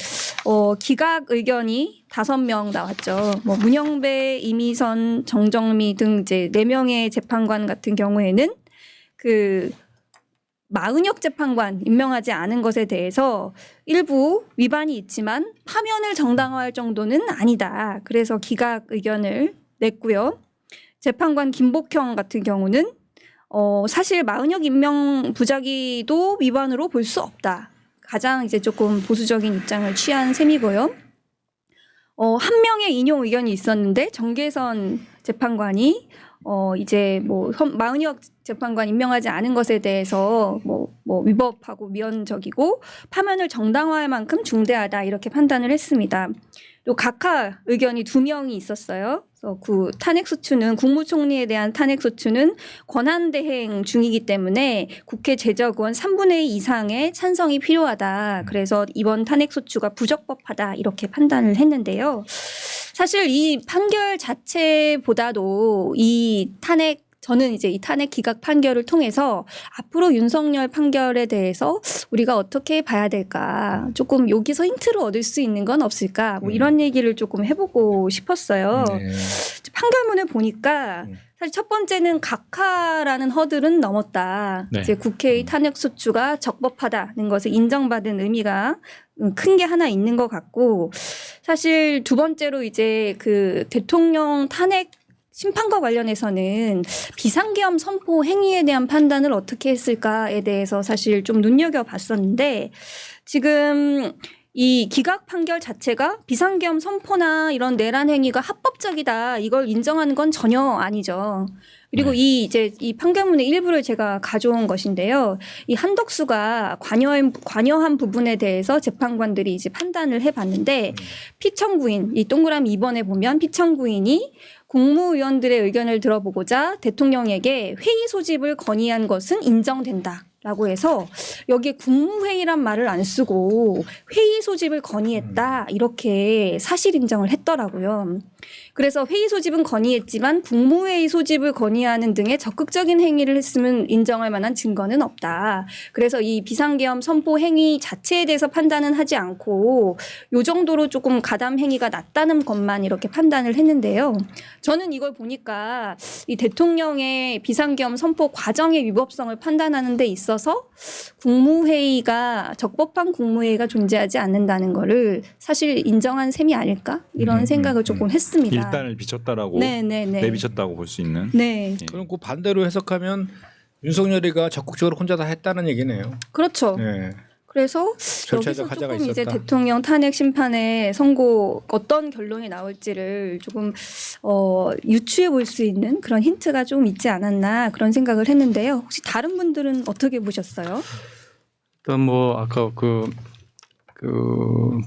기각 의견이 5명 나왔죠. 뭐 문영배, 이미선, 정정미 등 이제 4명의 재판관 같은 경우에는 그 마은혁 재판관 임명하지 않은 것에 대해서 일부 위반이 있지만 파면을 정당화할 정도는 아니다. 그래서 기각 의견을 냈고요. 재판관 김복형 같은 경우는 사실 마은혁 임명 부작위도 위반으로 볼 수 없다. 가장 이제 조금 보수적인 입장을 취한 셈이고요. 한 명의 인용 의견이 있었는데 정계선 재판관이 이제 뭐 마은혁 재판관 임명하지 않은 것에 대해서 뭐 위법하고 미온적이고 파면을 정당화할 만큼 중대하다 이렇게 판단을 했습니다. 또 각하 의견이 2명이 있었어요. 그래서 그 탄핵 소추는 국무총리에 대한 탄핵 소추는 권한 대행 중이기 때문에 국회 제적원 3분의 2 이상의 찬성이 필요하다. 그래서 이번 탄핵 소추가 부적법하다 이렇게 판단을 했는데요. 사실 이 판결 자체보다도 저는 이제 이 탄핵 기각 판결을 통해서 앞으로 윤석열 판결에 대해서 우리가 어떻게 봐야 될까, 조금 여기서 힌트를 얻을 수 있는 건 없을까, 뭐 이런 얘기를 조금 해보고 싶었어요. 네. 판결문을 보니까 사실 첫 번째는 각하라는 허들은 넘었다. 네. 이제 국회의 탄핵 소추가 적법하다는 것을 인정받은 의미가 큰 게 하나 있는 것 같고, 사실 두 번째로 이제 그 대통령 탄핵 심판과 관련해서는 비상계엄 선포 행위에 대한 판단을 어떻게 했을까에 대해서 사실 좀 눈여겨봤었는데, 지금 이 기각 판결 자체가 비상계엄 선포나 이런 내란 행위가 합법적이다 이걸 인정하는 건 전혀 아니죠. 그리고 이 판결문의 일부를 제가 가져온 것인데요. 이 한덕수가 관여한 부분에 대해서 재판관들이 이제 판단을 해봤는데 피청구인 이 동그라미 2번에 보면 피청구인이 국무위원들의 의견을 들어보고자 대통령에게 회의 소집을 건의한 것은 인정된다. 라고 해서 여기에 국무회의란 말을 안 쓰고 회의 소집을 건의했다 이렇게 사실 인정을 했더라고요. 그래서 회의 소집은 건의했지만 국무회의 소집을 건의하는 등의 적극적인 행위를 했으면 인정할 만한 증거는 없다. 그래서 이 비상계엄 선포 행위 자체에 대해서 판단은 하지 않고 요 정도로 조금 가담 행위가 낮다는 것만 이렇게 판단을 했는데요. 저는 이걸 보니까 이 대통령의 비상계엄 선포 과정의 위법성을 판단하는 데 있어서 국무회의가 적법한 국무회의가 존재하지 않는다는 거를 사실 인정한 셈이 아닐까 이런 생각을 조금 했습니다. 일단을 비쳤다라고 네네네. 내비쳤다고 볼 수 있는. 네. 그럼 그 반대로 해석하면 윤석열이가 적극적으로 혼자 다 했다는 얘기네요. 그렇죠. 네. 그래서 여기서 절차적 하자가 조금 이제 있었다. 대통령 탄핵 심판의 선고 어떤 결론이 나올지를 조금 유추해 볼 수 있는 그런 힌트가 좀 있지 않았나 그런 생각을 했는데요. 혹시 다른 분들은 어떻게 보셨어요? 일단 뭐 아까 그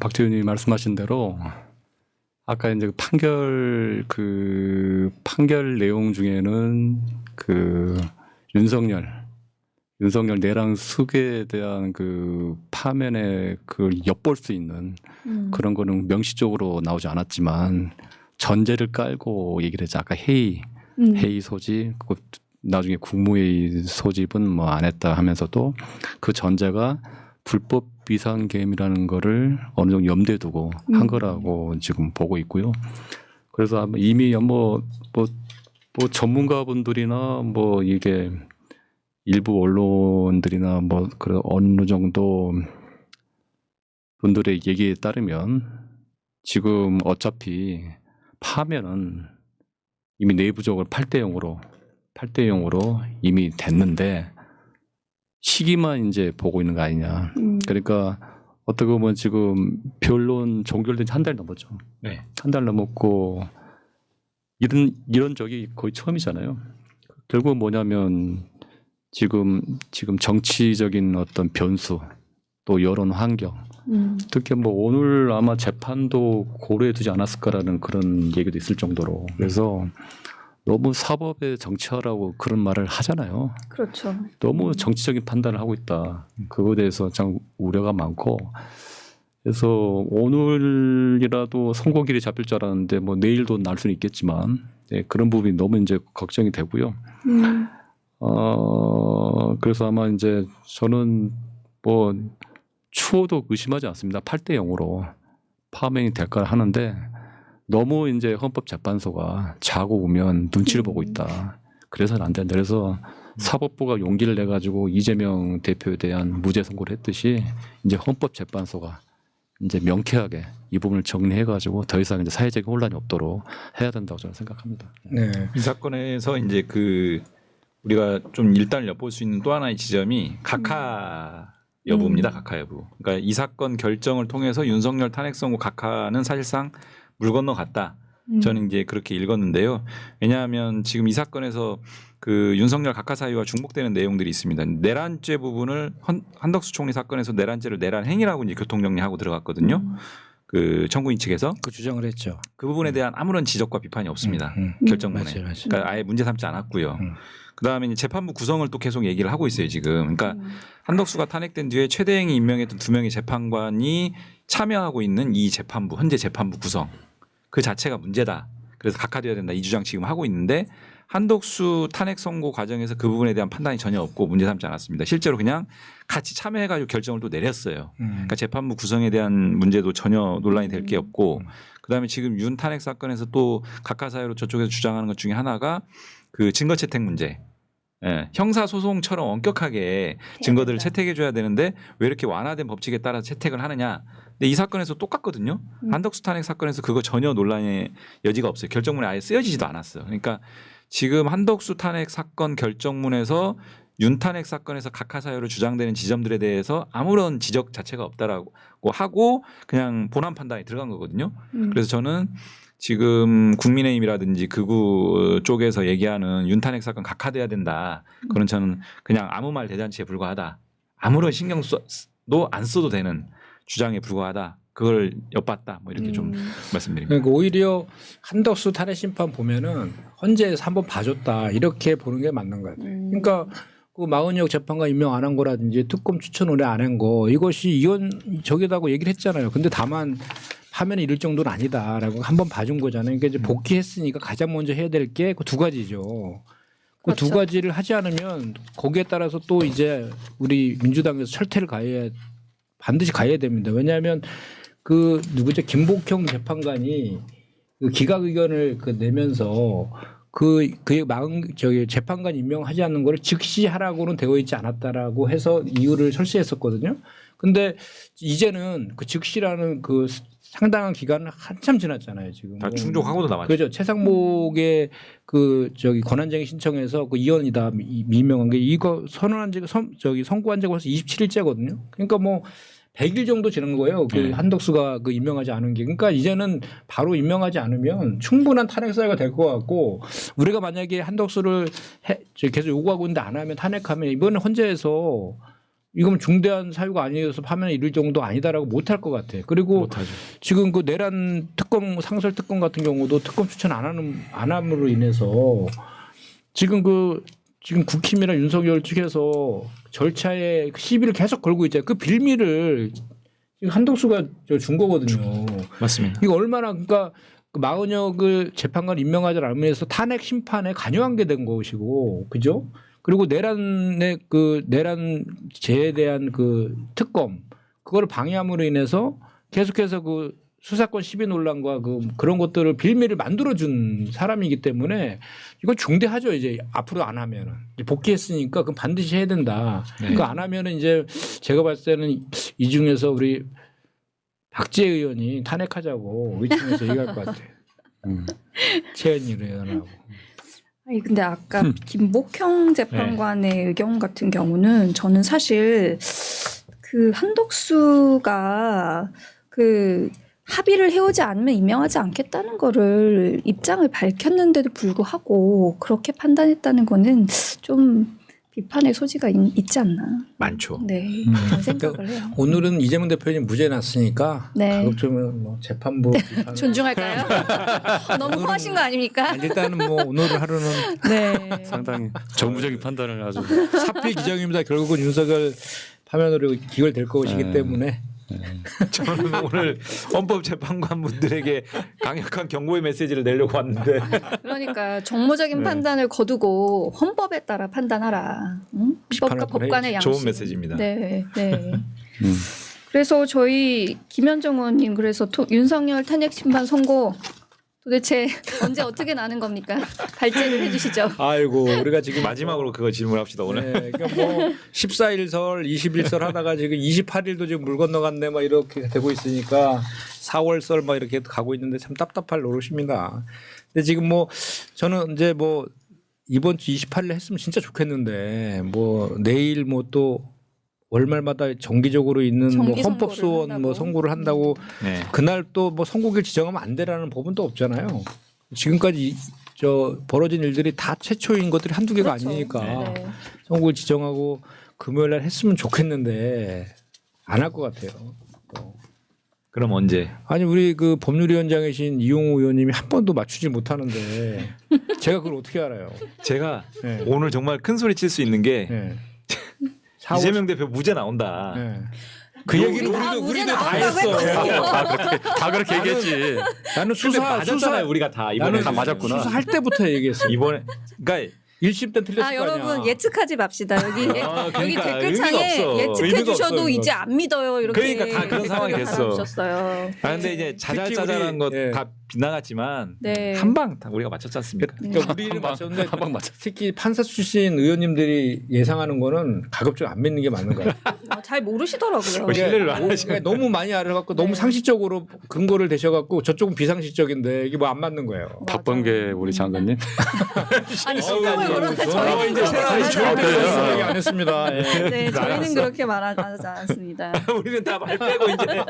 박지훈이 말씀하신 대로 아까 이제 판결 내용 중에는 그 윤석열 내란 수괴에 대한 그 파면에 그 엿볼 수 있는 그런 거는 명시적으로 나오지 않았지만 전제를 깔고 얘기를 했죠. 아까 회의 소집, 나중에 국무회의 소집은 뭐 안 했다 하면서도 그 전제가 불법 비상계엄이라는 거를 어느 정도 염두에 두고 한 거라고 지금 보고 있고요. 그래서 아마 이미 뭐 전문가분들이나 뭐 이게 일부 언론들이나 뭐 그런 어느 정도 분들의 얘기에 따르면 지금 어차피 파면은 이미 내부적으로 8대 0으로 이미 됐는데 시기만 이제 보고 있는 거 아니냐. 그러니까 어떻게 보면 지금 변론 종결된 지 한 달 넘었죠. 네. 한 달 넘었고 이런 적이 거의 처음이잖아요. 결국은 뭐냐면 지금 정치적인 어떤 변수 또 여론 환경 특히 뭐 오늘 아마 재판도 고려해 두지 않았을까라는 그런 얘기도 있을 정도로 그래서 너무 사법의 정치화라고 그런 말을 하잖아요. 그렇죠. 너무 정치적인 판단을 하고 있다. 그거에 대해서 참 우려가 많고 그래서 오늘이라도 선고길이 잡힐 줄 알았는데 뭐 내일도 날 수는 있겠지만 그런 부분이 너무 이제 걱정이 되고요. 그래서 아마 이제 저는 뭐 추호도 의심하지 않습니다. 8대 0으로 파면이 될까 하는데 너무 이제 헌법재판소가 자고 오면 눈치를 보고 있다. 그래서는 안 된다. 그래서 사법부가 용기를 내 가지고 이재명 대표에 대한 무죄 선고를 했듯이 이제 헌법재판소가 이제 명쾌하게 이 부분을 정리해 가지고 더 이상 이제 사회적인 혼란이 없도록 해야 된다고 저는 생각합니다. 네. 이 사건에서 이제 우리가 좀 일단을 엿볼 수 있는 또 하나의 지점이 각하 여부입니다. 각하 여부. 그러니까 이 사건 결정을 통해서 윤석열 탄핵 선고 각하는 사실상 물 건너갔다. 저는 이제 그렇게 읽었는데요. 왜냐하면 지금 이 사건에서 그 윤석열 각하 사유와 중복되는 내용들이 있습니다. 내란죄 부분을 한덕수 총리 사건에서 내란죄를 내란 행위라고 이제 교통 정리하고 들어갔거든요. 그 청구인 측에서 그 주장을 했죠. 그 부분에 대한 아무런 지적과 비판이 없습니다. 결정문에. 맞아요. 그러니까 아예 문제 삼지 않았고요. 그다음에 이제 재판부 구성을 또 계속 얘기를 하고 있어요 지금. 그러니까 한덕수가 탄핵된 뒤에 최대행이 임명했던 2명의 재판관이 참여하고 있는 이 재판부 현재 재판부 구성 그 자체가 문제다. 그래서 각하되어야 된다 이 주장 지금 하고 있는데 한덕수 탄핵 선고 과정에서 그 부분에 대한 판단이 전혀 없고 문제 삼지 않았습니다. 실제로 그냥 같이 참여해가지고 결정을 또 내렸어요. 그러니까 재판부 구성에 대한 문제도 전혀 논란이 될 게 없고 그다음에 지금 윤 탄핵 사건에서 또 각하 사유로 저쪽에서 주장하는 것 중에 하나가 그 증거 채택 문제. 예, 형사 소송처럼 엄격하게 증거들을 채택해 줘야 되는데 왜 이렇게 완화된 법칙에 따라 채택을 하느냐. 근데 이 사건에서 똑같거든요. 한덕수 탄핵 사건에서 그거 전혀 논란의 여지가 없어요. 결정문에 아예 쓰여지지도 않았어요. 그러니까 지금 한덕수 탄핵 사건 결정문에서 윤탄핵 사건에서 각하 사유로 주장되는 지점들에 대해서 아무런 지적 자체가 없다라고 하고 그냥 본안 판단이 들어간 거거든요. 그래서 저는 지금 국민의힘이라든지 극우 쪽에서 얘기하는 윤탄핵 사건 각하돼야 된다. 그런 저는 그냥 아무 말 대잔치에 불과하다. 아무런 신경도 안 써도 되는 주장에 불과하다. 그걸 엿봤다. 뭐 이렇게 좀 말씀드립니다. 그러니까 오히려 한덕수 탄핵 심판 보면은 헌재에서 한번 봐줬다 이렇게 보는 게 맞는 것 같아요. 그러니까 그 마은혁 재판관 임명 안 한 거라든지 특검 추천 의뢰 안 한 거 이것이 이건 저기다고 얘기를 했잖아요. 근데 다만 파면에 이를 정도는 아니다라고 한번 봐준 거잖아요. 그러니까 이제 복귀했으니까 가장 먼저 해야 될 게 그 두 가지죠. 그 두 그렇죠. 가지를 하지 않으면 거기에 따라서 또 이제 우리 민주당에서 철퇴를 반드시 가야 됩니다. 왜냐하면 그 누구죠 김복형 재판관이 그 기각 의견을 내면서 저기 재판관 임명하지 않는 거를 즉시 하라고는 되어 있지 않았다라고 해서 이유를 설치했었거든요. 근데 이제는 그 즉시라는 그 상당한 기간은 한참 지났잖아요. 지금 다 충족하고도 남았죠. 그렇죠. 최상목의 그 저기 권한쟁의 신청해서 그 이혼이다 미명한 게 이거 선언한 지가 선고한 지가 벌써 27일째거든요. 그러니까 뭐 100일 정도 지난 거예요. 그 한덕수가 그 임명하지 않은 게. 그러니까 이제는 바로 임명하지 않으면 충분한 탄핵 사유가 될 것 같고 우리가 만약에 한덕수를 계속 요구하고 있는데 안 하면 탄핵하면 이번에 헌재에서 이건 중대한 사유가 아니어서 파면에 이를 정도 아니다라고 못할 것 같아. 그리고 못하죠. 지금 그 내란 특검 상설 특검 같은 경우도 특검 추천 안 함으로 인해서 지금 국힘이나 윤석열 측에서 절차에 시비를 계속 걸고 있잖아요. 그 빌미를 지금 한덕수가 준 거거든요. 맞습니다. 이거 얼마나 그러니까 그 마은혁을 재판관 임명하지 않으면서 탄핵 심판에 관여한 게 된 것이고, 그죠? 그리고 내란의 내란죄에 대한 그 특검 그거를 방해함으로 인해서 계속해서 그 수사권 시비 논란과 그런 것들을 빌미를 만들어준 사람이기 때문에 이건 중대하죠. 이제 앞으로 안 하면은 이제 복귀했으니까 그건 반드시 해야 된다. 네. 그거 안 하면은 이제 제가 봤을 때는 이 중에서 우리 박지혜 의원이 탄핵하자고 의총에서 얘기할 것 같아요. 최현일 의원하고. 아니 근데 아까 김복형 재판관의 의견 같은 경우는 저는 사실 그 한덕수가 그 합의를 해오지 않으면 임명하지 않겠다는 거를 입장을 밝혔는데도 불구하고 그렇게 판단했다는 거는 좀 비판의 소지가 있지 않나. 많죠. 네, 그런 생각을 해요. 오늘은 이재명 대표님 무죄 났으니까 네. 가급적이면 뭐 재판부 존중할까요? 너무 허하신 거 아닙니까? 일단은 뭐 오늘 하루는 네. 상당히 정무적인 판단을 아주 사필 기정입니다. 결국은 윤석열 파면으로 기결될 것이기 때문에 저는 오늘 헌법재판관 분들에게 강력한 경고의 메시지를 내려고 왔는데 그러니까 정무적인 판단을 거두고 헌법에 따라 판단하라. 응? 헌법과 법관의 양심. 좋은 메시지입니다. 네, 네. 그래서 저희 김현정 의원님 그래서 윤석열 탄핵 심판 선고 도대체 언제 어떻게 나는 겁니까? 발제를 해주시죠. 아이고 우리가 지금 마지막으로 그거 질문합시다 오늘. 네, 그러니까 뭐 14일설, 20일설 하다가 지금 28일도 지금 물 건너갔네 막 이렇게 되고 있으니까 4월설 막 이렇게 가고 있는데 참 답답할 노릇입니다. 근데 지금 뭐 저는 이제 뭐 이번 주 28일에 했으면 진짜 좋겠는데 뭐 내일 뭐 또 월말마다 정기적으로 있는 뭐 헌법소원 뭐 선고를 한다고 네. 그날 또 뭐 선고일 지정하면 안 되라는 법은 또 없잖아요. 지금까지 벌어진 일들이 다 최초인 것들이 한두 개가 그렇죠. 아니니까 네. 선고일 지정하고 금요일 날 했으면 좋겠는데 안 할 것 같아요. 그럼 언제? 아니 우리 그 법률위원장이신 이용우 의원님이 한 번도 맞추지 못하는데 제가 그걸 어떻게 알아요? 제가 네. 오늘 정말 큰 소리 칠 수 있는 게 네. 이재명 대표 무죄 나온다. 네. 그 얘기는 우리도 다 했어. 다 그렇게 얘기했지. 나는 수사 맞았잖아요. 우리가 다 이번에 다 맞았구나. 수사할 때부터 얘기했어. 이번에 그러니까 1심 때 틀렸을 거 아니야. 여러분 예측하지 맙시다. 여기 그러니까 여기 댓글창에 의미가 없어. 예측해 의미가 주셔도 없어, 이제 안 믿어요. 이렇게 그러니까 다 그런 상황이 됐어. 달아주셨어요. 아 근데 이제 자잘자잘한 것 예. 다 빗나갔지만 네. 한 방 우리가 맞췄지 않습니까? 그러니까 우리는 맞췄는데 한방 맞췄. 특히 판사 출신 의원님들이 예상하는 거는 가급적 안 믿는 게 맞는 거예요. 잘 모르시더라고요. 신뢰를 안 그러니까 너무 많이 알아갖고 네. 너무 상식적으로 근거를 대셔갖고 저쪽은 비상식적인데 이게 뭐 안 맞는 거예요. 박범계 우리 장관님. 아니 신경을 그런데 이제 저희는 저희는 얘기 안 했습니다. 예. 네, 저희는 그렇게 말하지 않았습니다. 우리는 다 말 빼고 이제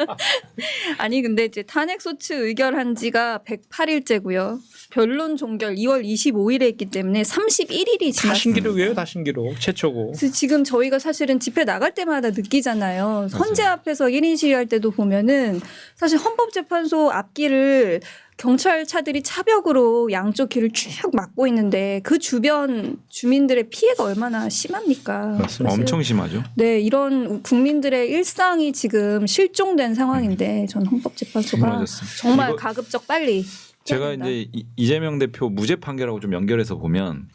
아니 근데 이제 탄핵 소추 의결한 지가 108일째고요. 변론 종결 2월 25일에 했기 때문에 31일이 다 지났습니다. 신기록이에요, 다 신기록. 최초고. 그래서 지금 저희가 사실은 집회 나갈 때마다 느끼잖아요. 헌재 앞에서 1인 시위할 때도 보면은 사실 헌법재판소 앞길을 경찰차들이 차벽으로 양쪽 길을 쭉 막고 있는데 그 주변 주민들의 피해가 얼마나 심합니까? 맞습니다. 사실 엄청 심하죠. 네, 이런 국민들의 일상이 지금 실종된 상황인데 전 헌법재판소가 무너졌습니다. 정말 이거 가급적 빨리 제가 해야 된다. 이제 이재명 대표 무죄 판결하고 좀 연결해서 보면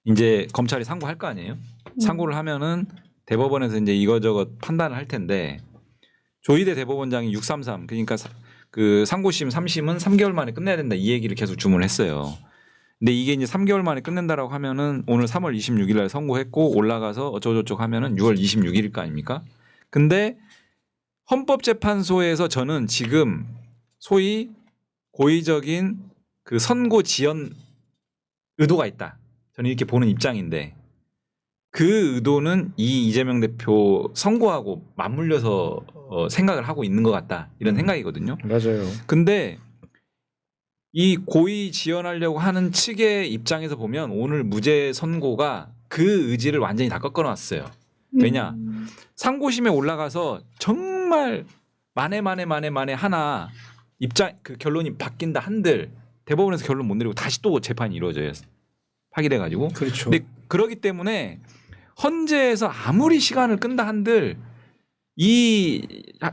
이제 검찰이 상고할 거 아니에요? 상고를 하면은 대법원에서 이제 이거저거 판단을 할 텐데 조희대 대법원장이 633 그러니까 그 상고심 3심은 3개월 만에 끝내야 된다 이 얘기를 계속 주문을 했어요. 근데 이게 이제 3개월 만에 끝낸다라고 하면은 오늘 3월 26일 날 선고했고 올라가서 어쩌고저쩌고 하면은 6월 26일일 거 아닙니까? 근데 헌법재판소에서 저는 지금 소위 고의적인 그 선고 지연 의도가 있다. 저는 이렇게 보는 입장인데 그 의도는 이 이재명 대표 선고하고 맞물려서 생각을 하고 있는 것 같다. 이런 생각이거든요. 맞아요. 근데 이 고의 지연하려고 하는 측의 입장에서 보면 오늘 무죄 선고가 그 의지를 완전히 다 꺾어놨어요. 왜냐? 상고심에 올라가서 정말 만에 하나 입장 그 결론이 바뀐다 한들 대법원에서 결론 못 내리고 다시 또 재판이 이루어져요. 파기돼 가지고. 그렇죠. 근데 그러기 때문에 헌재에서 아무리 시간을 끈다 한들 이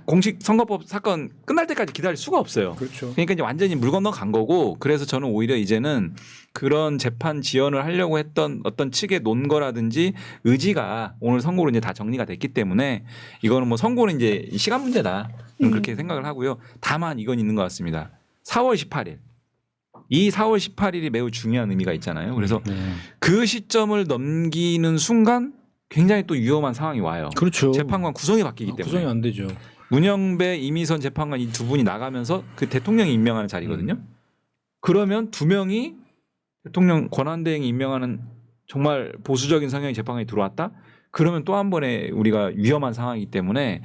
공식 선거법 사건 끝날 때까지 기다릴 수가 없어요. 그렇죠. 그러니까 이제 완전히 물 건너 간 거고 그래서 저는 오히려 이제는 그런 재판 지연을 하려고 했던 어떤 측의 논거라든지 의지가 오늘 선고로 이제 다 정리가 됐기 때문에 이거는 뭐 선고는 이제 시간 문제다. 저는 그렇게 생각을 하고요. 다만 이건 있는 것 같습니다. 4월 18일. 이 4월 18일이 매우 중요한 의미가 있잖아요. 그래서 그 시점을 넘기는 순간 굉장히 또 위험한 상황이 와요. 그렇죠. 재판관 구성이 바뀌기 때문에. 구성이 안 되죠. 문영배, 이미선 재판관 이 두 분이 나가면서 그 대통령이 임명하는 자리거든요. 그러면 두 명이 대통령 권한대행이 임명하는 정말 보수적인 성향의 재판관이 들어왔다? 그러면 또 한 번의 우리가 위험한 상황이기 때문에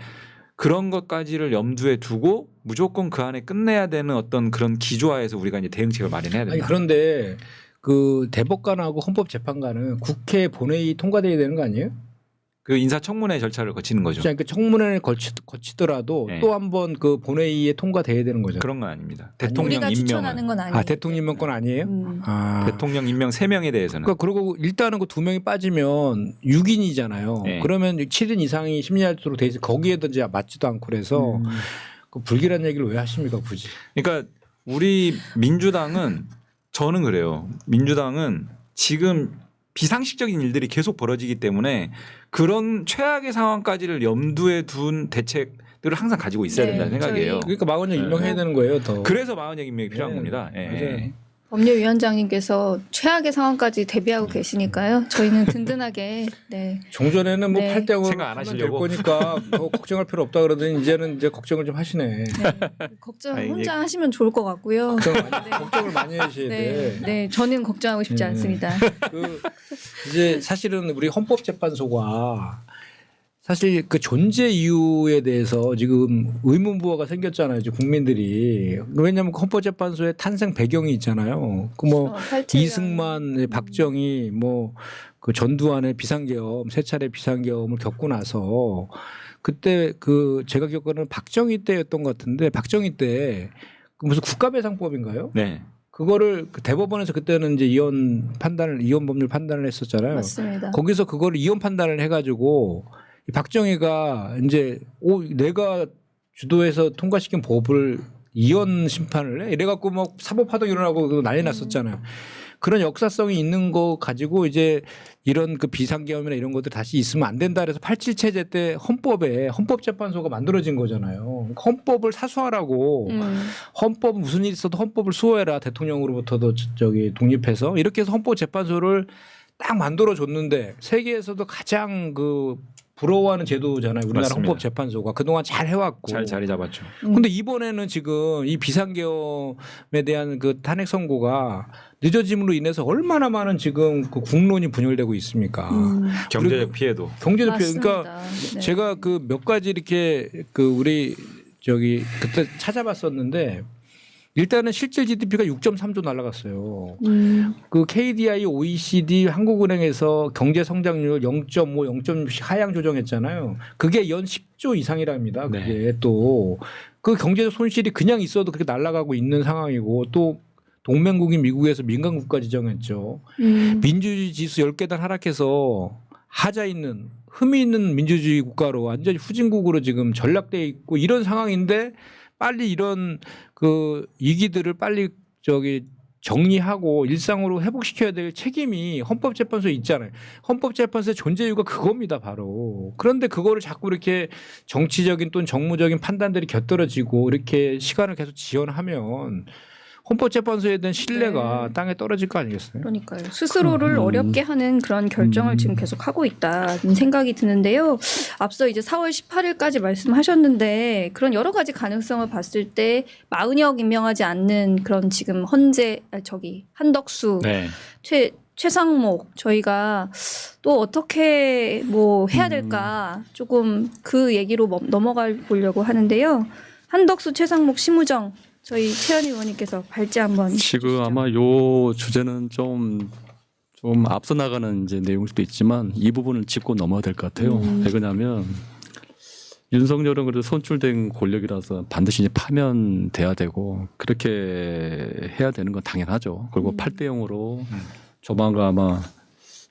그런 것까지를 염두에 두고 무조건 그 안에 끝내야 되는 어떤 그런 기조화에서 우리가 이제 대응책을 마련해야 된다. 아니, 그런데 그 대법관하고 헌법재판관은 국회 본회의 통과돼야 되는 거 아니에요? 그 인사청문회 절차를 거치는 거죠. 그러니까 청문회를 거치더라도 네. 또 한 번 그 본회의에 통과돼야 되는 거죠. 그런 건 아닙니다. 우리가 대통령 추천하는 임명은. 건 아니에요. 아, 대통령 임명권 아니에요? 아. 대통령 임명 3명에 대해서는. 그러니까 그리고 일단은 그 두 명이 빠지면 6인이잖아요. 네. 그러면 7인 이상이 심리할수록 돼 있어 거기에도 이제 맞지도 않고 그래서 그 불길한 얘기를 왜 하십니까 굳이? 그러니까 우리 민주당은 저는 그래요. 민주당은 지금 비상식적인 일들이 계속 벌어지기 때문에 그런 최악의 상황까지를 염두에 둔 대책들을 항상 가지고 있어야 네, 된다는 생각이에요. 그러니까 마원영 네. 임명해야 되는 거예요. 더. 그래서 마흔역 임명이 필요한 네, 겁니다. 예. 맞아요. 법률위원장님께서 최악의 상황까지 대비하고 계시니까요. 저희는 든든하게 네. 종전에는 뭐 네. 8대5 생각 안 하면 하시려고? 될 거니까 뭐 걱정할 필요 없다 그러더니 이제는 이제 걱정을 좀 하시네. 걱정 아니, 혼자 하시면 좋을 것 같고요. 걱정을 많이 하셔야 네, 돼. 네, 저는 걱정하고 싶지 않습니다. 그 이제 사실은 우리 헌법재판소가 사실 그 존재 이유에 대해서 지금 의문부호가 생겼잖아요. 이제 국민들이. 왜냐하면 그 헌법재판소의 탄생 배경이 있잖아요. 그 뭐 이승만, 박정희, 뭐 그 전두환의 비상계엄, 세 차례 비상계엄을 겪고 나서 그때 그 제가 기억하는 박정희 때였던 것 같은데 박정희 때 그 무슨 국가배상법인가요? 네. 그거를 그 대법원에서 그때는 이제 이혼 법률 판단을 했었잖아요. 맞습니다. 거기서 그거를 이혼 판단을 해가지고 박정희가 이제 내가 주도해서 통과시킨 법을 이혼 심판을 해 이래갖고 막 사법파동 일어나고 난리 났었잖아요. 그런 역사성이 있는 거 가지고 이제 이런 그 비상계엄이나 이런 것들 다시 있으면 안 된다 그래서 87 체제 때 헌법에 헌법재판소가 만들어진 거잖아요. 헌법을 사수하라고 헌법 무슨 일 있어도 헌법을 수호해라 대통령으로부터도 저기 독립해서 이렇게 해서 헌법재판소를 딱 만들어 줬는데 세계에서도 가장 그 부러워하는 제도잖아요. 우리나라 맞습니다. 헌법재판소가 그동안 잘 해왔고. 잘 자리 잡았죠. 근데 이번에는 지금 이 비상계엄에 대한 그 탄핵 선고가 늦어짐으로 인해서 얼마나 많은 지금 그 국론이 분열되고 있습니까? 경제적 피해도. 경제적 피해. 맞습니다. 그러니까 네. 제가 그 몇 가지 이렇게 그 우리 저기 그때 찾아봤었는데 일단은 실질 GDP가 6.3조 날라갔어요. 그 KDI, OECD, 한국은행에서 경제 성장률 0.5, 0.6씩 하향 조정했잖아요. 그게 연 10조 이상이랍니다. 그게 네. 또 그 경제적 손실이 그냥 있어도 그렇게 날아가고 있는 상황이고 또 동맹국인 미국에서 민간 국가 지정했죠. 민주주의 지수 10계단 하락해서 하자 있는 흠이 있는 민주주의 국가로 완전히 후진국으로 지금 전락돼 있고 이런 상황인데 빨리 이런 그 위기들을 빨리 저기 정리하고 일상으로 회복시켜야 될 책임이 헌법재판소에 있잖아요. 헌법재판소의 존재 이유가 그겁니다, 바로. 그런데 그거를 자꾸 이렇게 정치적인 또는 정무적인 판단들이 곁들여지고 이렇게 시간을 계속 지연하면 헌법재판소에 대한 신뢰가 네. 땅에 떨어질 거 아니겠어요? 그러니까요. 스스로를 어렵게 하는 그런 결정을 지금 계속 하고 있다는 생각이 드는데요. 앞서 이제 4월 18일까지 말씀하셨는데 그런 여러 가지 가능성을 봤을 때 마은혁 임명하지 않는 그런 지금 한덕수, 네. 최상목 저희가 또 어떻게 뭐 해야 될까 조금 그 얘기로 넘어가 보려고 하는데요. 한덕수, 최상목, 심우정 저희 최현희 의원님께서 발제 한번 지금 해주시죠. 아마 요 주제는 좀 앞서 나가는 이제 내용일 수도 있지만 이 부분을 짚고 넘어야 될 것 같아요. 왜 그러냐면 윤석열은 그래도 선출된 권력이라서 반드시 이제 파면돼야 되고 그렇게 해야 되는 건 당연하죠. 그리고 8대 0으로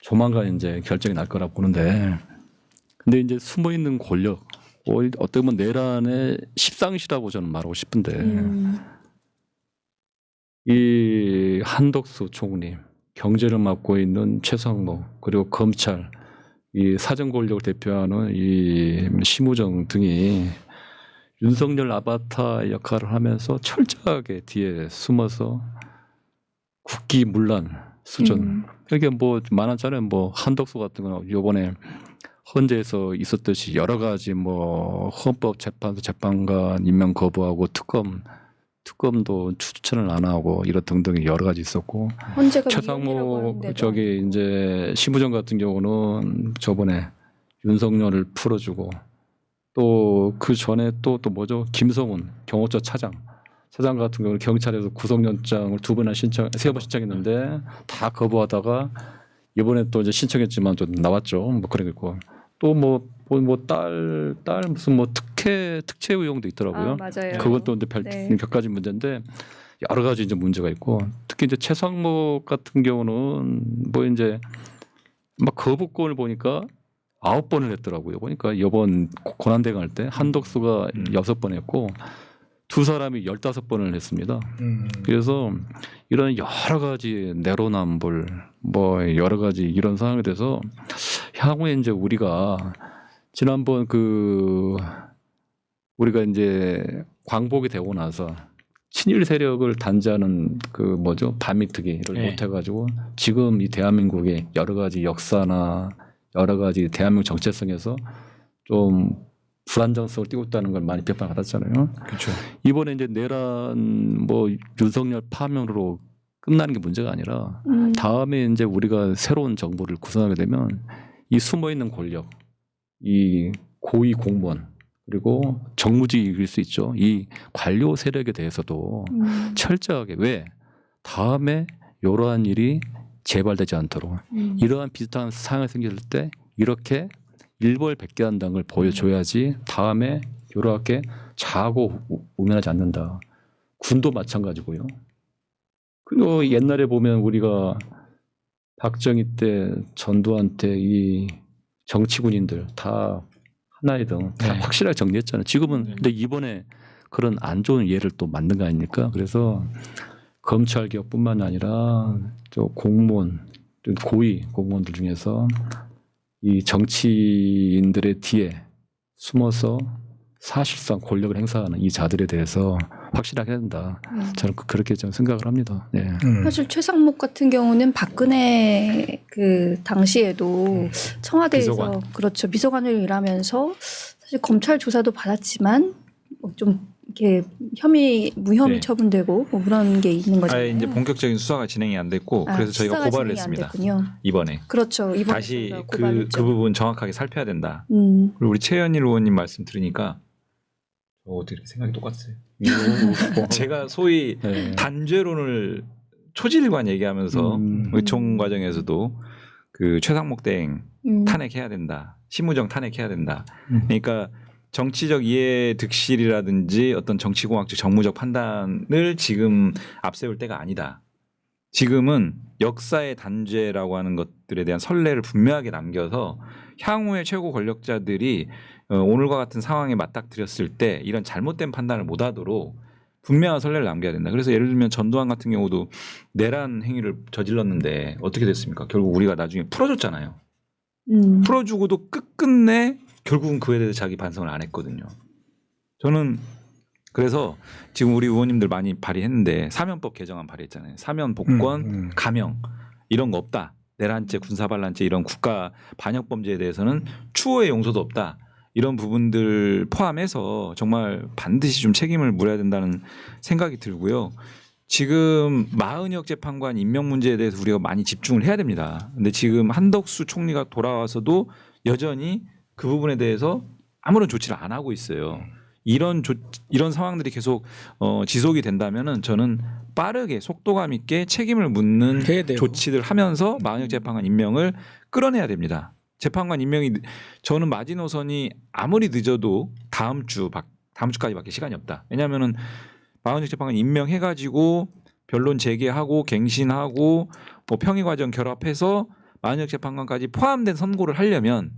조만간 이제 결정이 날 거라 보는데 근데 이제 숨어 있는 권력 어떻게 보면 내란의 십상시라고 저는 말하고 싶은데 이 한덕수 총리, 경제를 맡고 있는 최상목 그리고 검찰 이 사정 권력을 대표하는 이 심우정 등이 윤석열 아바타 역할을 하면서 철저하게 뒤에 숨어서 국기문란 수준. 이게 뭐 많았잖아요. 뭐 한덕수 같은 거는 이번에 헌재에서 있었듯이 여러 가지 뭐 헌법재판소 재판관 임명 거부하고 특검도 추천을 안 하고 이런 등등이 여러 가지 있었고 헌재가 미용이라고 최상목 하는데도. 저기 이제 심우정 같은 경우는 저번에 윤석열을 풀어주고 또 그 전에 또 뭐죠 김성훈 경호처 차장 같은 경우는 경찰에서 구속영장을 2번이나 세 번 신청했는데 다 거부하다가 이번에 또 이제 신청했지만 또 나왔죠. 뭐 그런 게 있고 또 딸 무슨 뭐 특혜 의혹도 있더라고요. 아, 맞아요. 그것도 근데 네. 몇 가지 문제인데 여러 가지 이제 문제가 있고 특히 이제 최상목 같은 경우는 뭐 이제 막 거부권을 보니까 9번을 했더라고요. 보니까 이번 고난대 갈 때 한덕수가 6번 했고 두 사람이 15번을 했습니다. 그래서 이런 여러 가지 내로남불 뭐 여러 가지 이런 상황에 대해서 향후에 이제 우리가 지난번 우리가 이제 광복이 되고 나서 친일 세력을 단죄하는 그 뭐죠 반미특위를 네. 못해가지고 지금 이 대한민국의 여러 가지 역사나 여러 가지 대한민국 정체성에서 좀 불안정성을 띠고 있다는 걸 많이 비판받았잖아요. 그렇죠. 이번에 이제 내란 뭐 윤석열 파면으로 끝나는 게 문제가 아니라 다음에 이제 우리가 새로운 정부를 구성하게 되면 이 숨어 있는 권력, 이 고위 공무원 그리고 정무직일 수 있죠. 이 관료 세력에 대해서도 철저하게 왜 다음에 이러한 일이 재발되지 않도록 이러한 비슷한 상황이 생길 때 이렇게 일벌백계한다는 걸 보여줘야지 다음에 이렇게 자고 우면하지 않는다. 군도 마찬가지고요. 그리고 옛날에 보면 우리가 박정희 때 전두환 때 이 정치군인들 다 하나의 등 다 네. 확실하게 정리했잖아요. 지금은 근데 이번에 그런 안 좋은 예를 또 만든 거 아닙니까? 그래서 검찰 개혁뿐만 아니라 저 공무원, 고위 공무원들 중에서 이 정치인들의 뒤에 숨어서 사실상 권력을 행사하는 이 자들에 대해서 확실하게 된다. 저는 그렇게 좀 생각을 합니다. 네. 사실 최상목 같은 경우는 박근혜 그 당시에도 청와대에서 비서관. 그렇죠 비서관을 일하면서 사실 검찰 조사도 받았지만 뭐좀 이렇게 무혐의 네. 처분되고 뭐 그런 게 있는 거잖아요. 이제 본격적인 수사가 진행이 안 됐고 그래서 저희가 수사가 고발을 진행이 안 했습니다. 됐군요. 이번에. 그렇죠. 이번에 다시 저희가 그 고발했죠. 부분 정확하게 살펴야 된다. 그리고 우리 최현일 의원님 말씀 들으니까 어떻게 이렇게 생각이 똑같으세요? 제가 소위 네. 단죄론을 초질관 얘기하면서 의총 과정에서도 그 최상목 대행 탄핵해야 된다. 심우정 탄핵해야 된다. 그러니까 정치적 이해 득실이라든지 어떤 정치공학적 정무적 판단을 지금 앞세울 때가 아니다. 지금은 역사의 단죄라고 하는 것들에 대한 선례를 분명하게 남겨서 향후의 최고 권력자들이 오늘과 같은 상황에 맞닥뜨렸을 때 이런 잘못된 판단을 못하도록 분명한 선례를 남겨야 된다. 그래서 예를 들면 전두환 같은 경우도 내란 행위를 저질렀는데 어떻게 됐습니까? 결국 우리가 나중에 풀어줬잖아요. 풀어주고도 끝끝내 결국은 그에 대해서 자기 반성을 안 했거든요. 저는 그래서 지금 우리 의원님들 많이 발의했는데 사면법 개정안 발의했잖아요. 사면, 복권, 감형 이런 거 없다. 내란죄, 군사반란죄 이런 국가 반역 범죄에 대해서는 추호의 용서도 없다. 이런 부분들 포함해서 정말 반드시 좀 책임을 물어야 된다는 생각이 들고요. 지금 마은혁 재판관 임명 문제에 대해서 우리가 많이 집중을 해야 됩니다. 근데 지금 한덕수 총리가 돌아와서도 여전히 그 부분에 대해서 아무런 조치를 안 하고 있어요. 이런 상황들이 계속 지속이 된다면은 저는 빠르게 속도감 있게 책임을 묻는 조치들 하면서 마은혁 재판관 임명을 끌어내야 됩니다. 재판관 임명이 저는 마지노선이 아무리 늦어도 다음 주까지밖에 시간이 없다. 왜냐하면은 마은혁 재판관 임명해가지고 변론 재개하고 갱신하고 뭐 평의 과정 결합해서 마은혁 재판관까지 포함된 선고를 하려면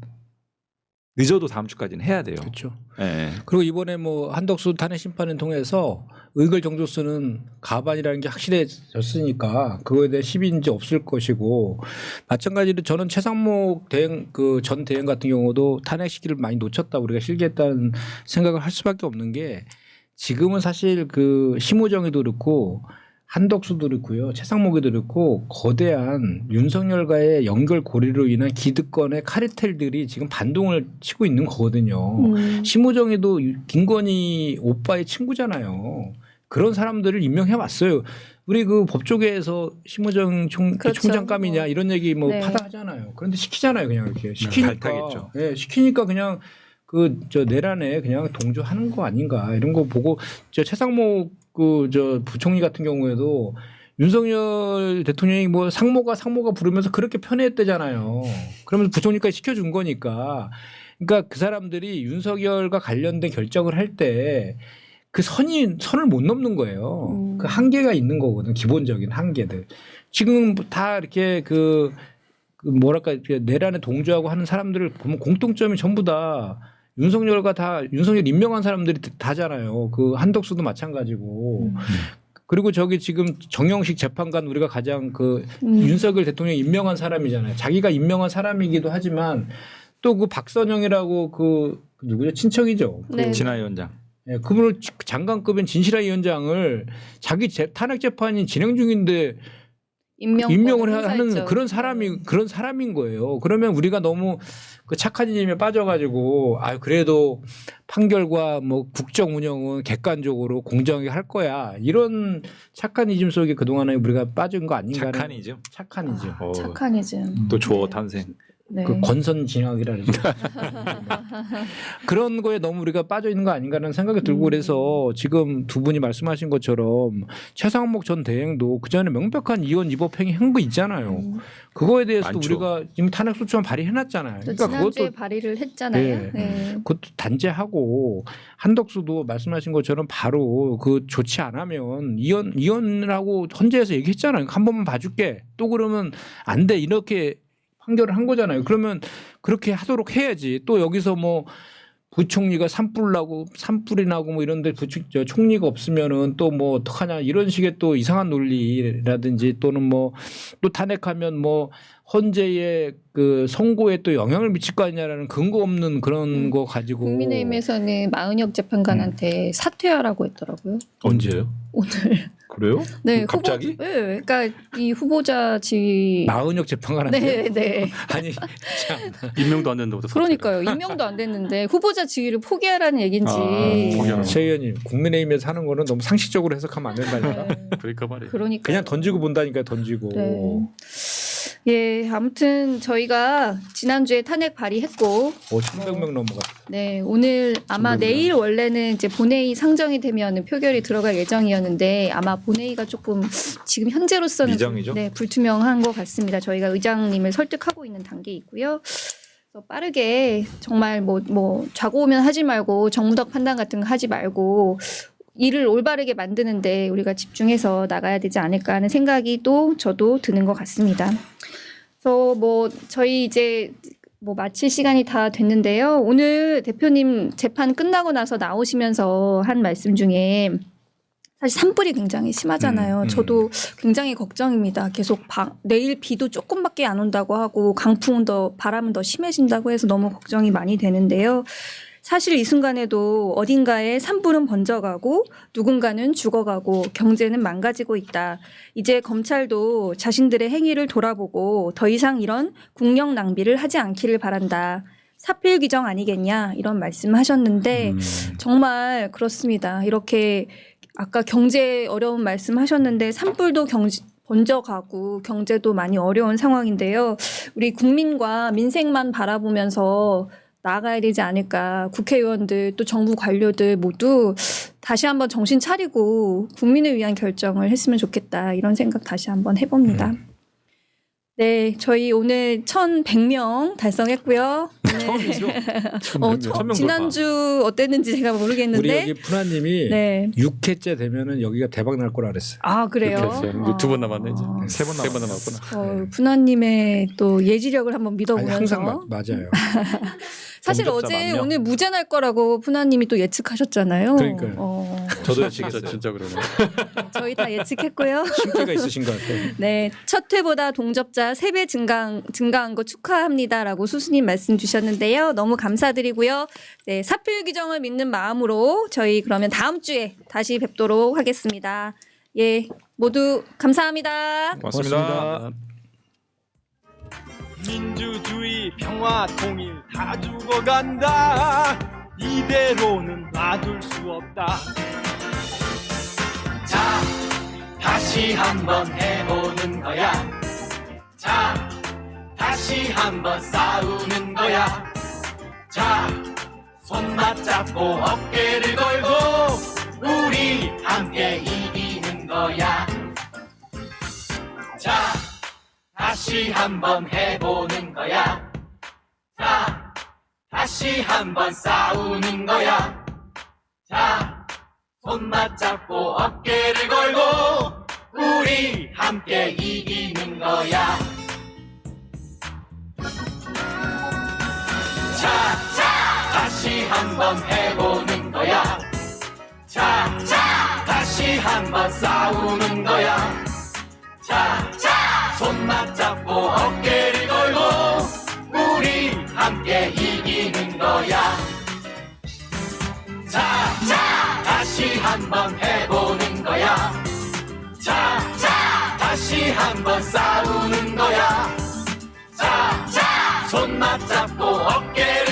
늦어도 다음 주까지는 해야 돼요. 그렇죠. 네. 그리고 이번에 뭐 한덕수 탄핵 심판을 통해서 의결 정도수는 가반이라는 게 확실해졌으니까 그거에 대한 시비는 이제 없을 것이고 마찬가지로 저는 최상목 대행 그 전 대행 같은 경우도 탄핵 시기를 많이 놓쳤다 우리가 실기했다는 생각을 할 수밖에 없는 게 지금은 사실 그 심우정이도 그렇고 한덕수도 그렇고요. 최상목이도 그렇고 거대한 윤석열과의 연결 고리로 인한 기득권의 카르텔들이 지금 반동을 치고 있는 거거든요. 심우정이도 김건희 오빠의 친구잖아요. 그런 사람들을 임명해 왔어요. 우리 그 법조계에서 심우정 그렇죠. 총장감이냐 이런 얘기 뭐 네. 파다하잖아요. 그런데 시키잖아요. 그냥 이렇게 시키니까. 발탁했죠. 네, 시키니까 그냥 그 저 내란에 그냥 동조하는 거 아닌가 이런 거 보고 저 최상목 그 저 부총리 같은 경우에도 윤석열 대통령이 뭐 상모가 부르면서 그렇게 편애했대잖아요. 그러면서 부총리까지 시켜준 거니까. 그러니까 그 사람들이 윤석열과 관련된 결정을 할 때 그 선을 못 넘는 거예요. 그 한계가 있는 거거든. 기본적인 한계들. 지금 다 이렇게 그 뭐랄까 내란에 동조하고 하는 사람들을 보면 공통점이 전부 다 윤석열 임명한 사람들이 다잖아요. 그 한덕수도 마찬가지고. 그리고 저기 지금 정영식 재판관 우리가 가장 그 윤석열 대통령 임명한 사람이잖아요. 자기가 임명한 사람이기도 하지만 또 그 박선영이라고 그 누구죠? 친척이죠. 네. 진화 위원장. 네, 그분을 장관급인 진실화 위원장을 자기 탄핵 재판이 진행 중인데 임명을 하는 그런 사람인 거예요. 그러면 우리가 너무 그 착한 이념에 빠져가지고 그래도 판결과 뭐 국정 운영은 객관적으로 공정하게 할 거야 이런 착한 이즘 속에 그 동안에 우리가 빠진 거 아닌가? 착한이죠. 착한이죠. 착한이즘. 또 주어 탄생. 네. 그 권선징악이라 그러죠. 그런 거에 너무 우리가 빠져 있는 거 아닌가라는 생각이 들고 그래서 지금 두 분이 말씀하신 것처럼 최상목 전 대행도 그 전에 명백한 이원 위법 행위 한 거 있잖아요. 그거에 대해서도 많죠. 우리가 지금 탄핵 소추안 발의해놨잖아요. 그러니까 지난주에 그것도 발의를 했잖아요. 네. 네. 그것도 단죄하고 한덕수도 말씀하신 것처럼 바로 그 조치 안 하면 이혼을 하고 헌재에서 얘기했잖아요. 한 번만 봐줄게. 또 그러면 안 돼. 이렇게 판결을 한 거잖아요. 그러면 그렇게 하도록 해야지. 또 여기서 뭐 부총리가 산불이 나고 뭐 이런데 총리가 없으면은 또 뭐 어떡하냐 이런 식의 또 이상한 논리라든지 또는 뭐 또 탄핵하면 뭐 헌재의 그 선고에 또 영향을 미칠 거 아니냐라는 근거 없는 그런 거 가지고 국민의힘에서는 마은혁 재판관한테 사퇴하라고 했더라고요. 언제요? 오늘. 그래요? 네, 갑자기? 네, 그러니까 이 후보자 지위. 마은혁 재판관한테 네, 네. 아니 참 임명도 안 된다고. 그러니까요. 임명도 안 됐는데 후보자 지위를 포기하라는 얘긴지. 최 의원님 국민의힘에서 하는 거는 너무 상식적으로 해석하면 안 된다니까. 네. 그러니까 말이에요. 그러니까. 그냥 던지고 본다니까 던지고. 네. 예, 아무튼 저희가 지난주에 탄핵 발의했고 1,100명 넘어갔어. 네, 오늘 아마 1,100명. 내일 원래는 이제 본회의 상정이 되면 표결이 들어갈 예정이었는데 아마 본회의가 조금 지금 현재로서는 미정이죠? 네, 불투명한 것 같습니다. 저희가 의장님을 설득하고 있는 단계이고요. 그래서 빠르게 정말 뭐 좌고우면 하지 말고 정무적 판단 같은 거 하지 말고 일을 올바르게 만드는데 우리가 집중해서 나가야 되지 않을까 하는 생각이 또 저도 드는 것 같습니다. 그래서 뭐 저희 이제 뭐 마칠 시간이 다 됐는데요. 오늘 대표님 재판 끝나고 나서 나오시면서 한 말씀 중에 사실 산불이 굉장히 심하잖아요. 저도 굉장히 걱정입니다. 계속 내일 비도 조금밖에 안 온다고 하고 강풍은 바람은 더 심해진다고 해서 너무 걱정이 많이 되는데요. 사실 이 순간에도 어딘가에 산불은 번져가고 누군가는 죽어가고 경제는 망가지고 있다. 이제 검찰도 자신들의 행위를 돌아보고 더 이상 이런 국력 낭비를 하지 않기를 바란다. 사필 규정 아니겠냐 이런 말씀하셨는데 정말 그렇습니다. 이렇게 아까 경제 어려운 말씀하셨는데 산불도 번져가고 경제도 많이 어려운 상황인데요. 우리 국민과 민생만 바라보면서 나아가야 되지 않을까. 국회의원들 또 정부 관료들 모두 다시 한번 정신 차리고 국민을 위한 결정을 했으면 좋겠다. 이런 생각 다시 한번 해봅니다. 네, 저희 오늘 1,100명 달성했고요. 처음이죠? 지난주 어땠는지 제가 모르겠는데. 우리 여기 푸나님이 네. 6회째 되면은 여기가 대박 날 거라 그랬어요. 아, 그래요? 두 번 남았네 이제. 세 번 번 남았구나. 푸나님의 또 예지력을 한번 아니, 믿어보면서. 항상 맞아요. 사실 경접자 어제 만명. 오늘 무죄 날 거라고 푸나님이 또 예측하셨잖아요. 그러니까요. 저도 예측했어요. 진짜 그러네. 저희 다 예측했고요. 신기가 있으신 것 같아요. 네, 첫 회보다 동접자 3배 증가한 거 축하합니다라고 수수님 말씀 주셨는데요. 너무 감사드리고요. 네, 사필 규정을 믿는 마음으로 저희 그러면 다음 주에 다시 뵙도록 하겠습니다. 예, 모두 감사합니다. 고맙습니다. 민주주의 평화 통일 다 죽어간다. 이대로는 놔둘 수 없다. 자, 다시 한번 해보는 거야. 자, 다시 한번 싸우는 거야. 자, 손 맞잡고 어깨를 걸고 우리 함께 이기는 거야. 자, 다시 한번 해보는 거야. 자, 다시 한번 싸우는 거야. 자, 손 맞잡고 어깨를 걸고 우리 함께 이기는 거야. 자, 다시 한번 해보는 거야. 자, 다시 한번 싸우는 거야. 자, 손 맞잡고 어깨를 걸고 우리 함께 이기는 거야. 자, 다시 한번 해보는 거야. 자, 다시 한번 싸우는 거야. 자, 손 맞잡고 어깨를